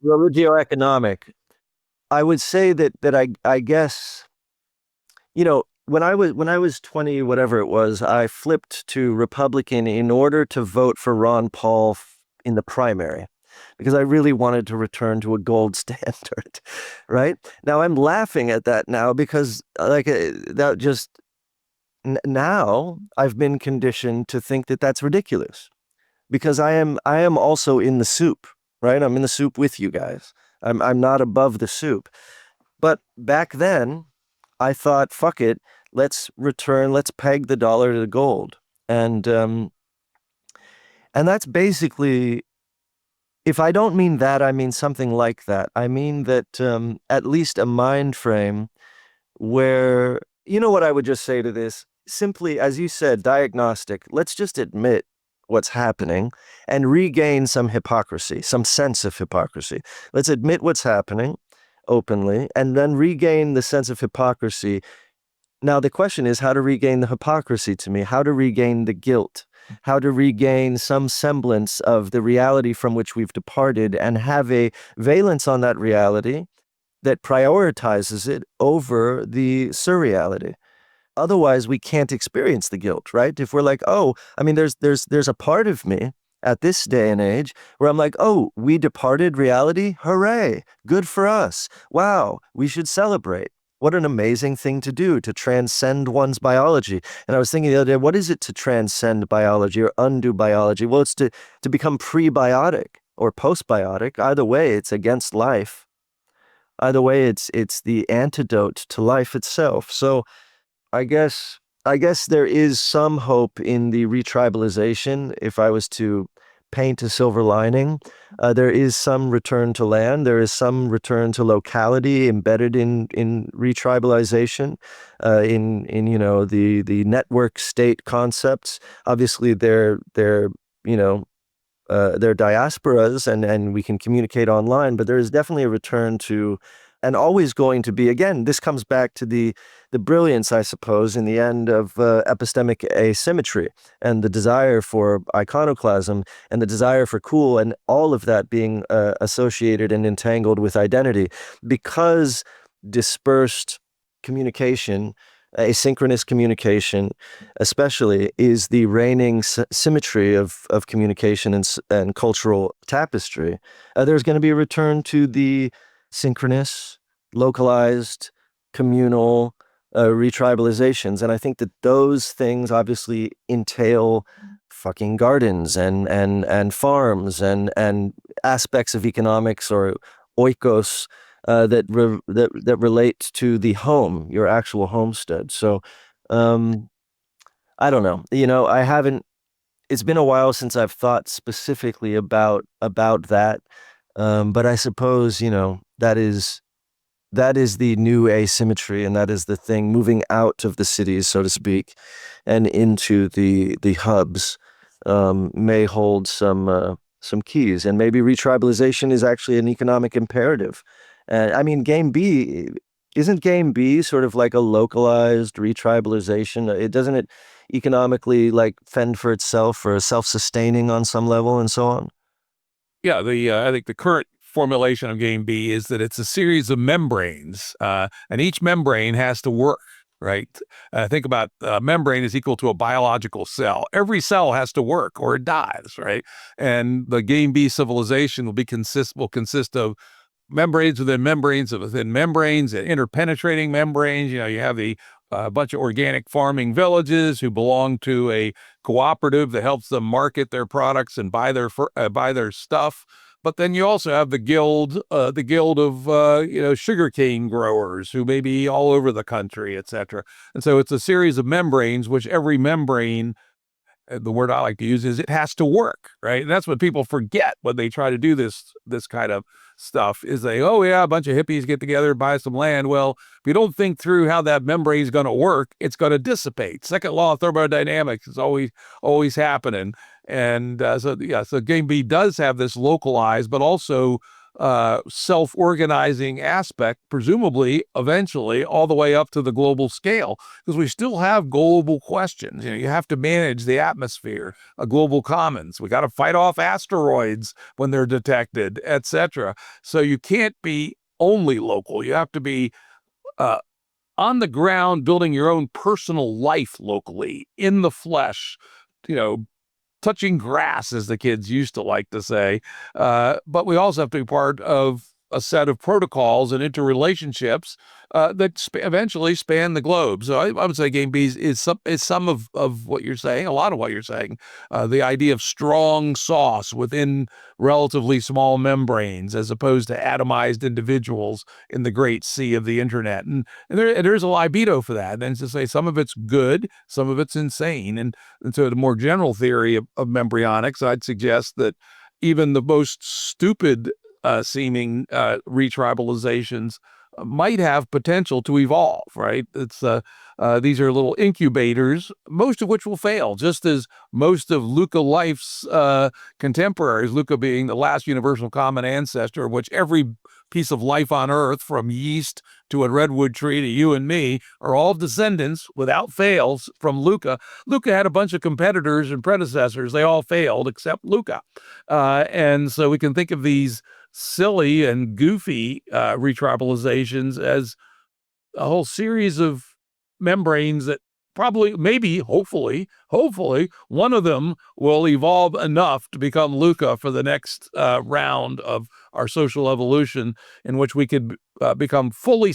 religio-economic, I would say that I guess, when I was 20, whatever it was, I flipped to Republican in order to vote for Ron Paul in the primary, because I really wanted to return to a gold standard, right? Now I'm laughing at that now because that just now I've been conditioned to think that that's ridiculous, because I am also in the soup, right? I'm in the soup with you guys. I'm not above the soup. But back then, I thought, fuck it, let's peg the dollar to the gold. And that's basically, if I don't mean that, I mean something like that. I mean that at least a mind frame where, what I would just say to this? Simply, as you said, diagnostic. Let's just admit what's happening and regain some hypocrisy, some sense of hypocrisy. Let's admit what's happening openly and then regain the sense of hypocrisy. Now, the question is how to regain the hypocrisy to me, how to regain the guilt, how to regain some semblance of the reality from which we've departed and have a valence on that reality that prioritizes it over the surreality. Otherwise, we can't experience the guilt, right? If we're like, oh, I mean, there's a part of me at this day and age where I'm like, oh, we departed reality. Hooray. Good for us. Wow. We should celebrate. What an amazing thing to do, to transcend one's biology. And I was thinking the other day, what is it to transcend biology or undo biology? Well, it's to become prebiotic or postbiotic. Either way, it's against life. Either way, it's the antidote to life itself. So I guess there is some hope in the retribalization. If I was to paint a silver lining, there is some return to land. There is some return to locality embedded in retribalization, in the network state concepts. Obviously, you know they're diasporas, and we can communicate online, but there is definitely a return to, and always going to be, again, this comes back to the brilliance, I suppose, in the end of epistemic asymmetry and the desire for iconoclasm and the desire for cool, and all of that being associated and entangled with identity, because dispersed communication, asynchronous communication especially, is the reigning symmetry of communication and cultural tapestry. There's going to be a return to the synchronous, localized, communal, retribalizations. And I think that those things obviously entail fucking gardens and farms and aspects of economics or oikos that relate to the home, your actual homestead. So I don't know. I haven't. It's been a while since I've thought specifically about that. But I suppose that is the new asymmetry, and that is the thing moving out of the cities, so to speak, and into the hubs. May hold some keys, and maybe retribalization is actually an economic imperative. I mean, GameB isn't GameB sort of like a localized retribalization? It doesn't it economically like fend for itself or self-sustaining on some level and so on? Yeah, I think the current formulation of GameB is that it's a series of membranes, and each membrane has to work, right? Think about membrane is equal to a biological cell. Every cell has to work or it dies, right? And the GameB civilization will consist of membranes within membranes within membranes and interpenetrating membranes. You have the bunch of organic farming villages who belong to a cooperative that helps them market their products and buy their stuff. But then you also have the guild of sugarcane growers who may be all over the country, etc. And so it's a series of membranes, which every membrane, the word I like to use is it has to work, right? And that's what people forget when they try to do this kind of stuff is a bunch of hippies get together, buy some land. Well, if you don't think through how that membrane is going to work, it's going to dissipate. Second law of thermodynamics is always happening. And so GameB does have this localized, but also self-organizing aspect, presumably eventually all the way up to the global scale, because we still have global questions. You have to manage the atmosphere, global commons. We got to fight off asteroids when they're detected, etc. So you can't be only local. You have to be on the ground, building your own personal life locally, in the flesh, touching grass, as the kids used to like to say. But we also have to be part of a set of protocols and interrelationships that eventually span the globe. So I would say GameB is some of what you're saying, a lot of what you're saying. The idea of strong sauce within relatively small membranes as opposed to atomized individuals in the great sea of the internet. And there's a libido for that. And to say some of it's good, some of it's insane. And so the more general theory of embryonics, I'd suggest that even the most stupid seeming retribalizations might have potential to evolve, right? These are little incubators, most of which will fail, just as most of Luca life's contemporaries, Luca being the last universal common ancestor, of which every piece of life on Earth, from yeast to a redwood tree to you and me, are all descendants, without fails, from Luca. Luca had a bunch of competitors and predecessors. They all failed except Luca. And so we can think of these silly and goofy retribalizations as a whole series of membranes that probably, maybe, hopefully, one of them will evolve enough to become Luca for the next round of our social evolution, in which we could become fully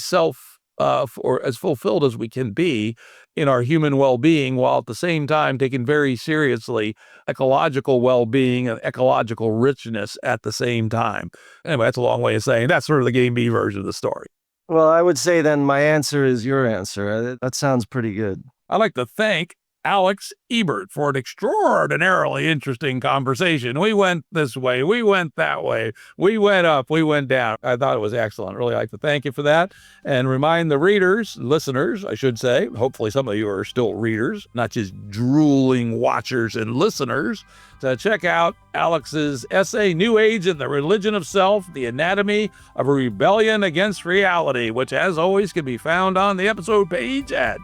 or as fulfilled as we can be in our human well-being, while at the same time taking very seriously ecological well-being and ecological richness at the same time. Anyway, that's a long way of saying that's sort of the GameB version of the story. Well, I would say then my answer is your answer. That sounds pretty good. I'd like to thank Alex Ebert for an extraordinarily interesting conversation. We went this way, we went that way, we went up, we went down. I thought it was excellent. Really like to thank you for that, and remind the listeners, I should say, hopefully some of you are still readers, not just drooling watchers and listeners, to check out Alex's essay, New Age and the Religion of Self, The Anatomy of a Rebellion Against Reality, which as always can be found on the episode page at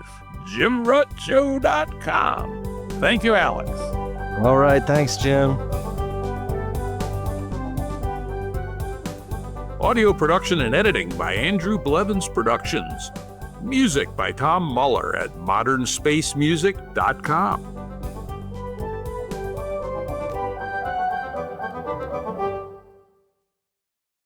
JimRuttShow.com. Thank you, Alex. All right. Thanks, Jim. Audio production and editing by Andrew Blevins Productions. Music by Tom Muller at modernspacemusic.com.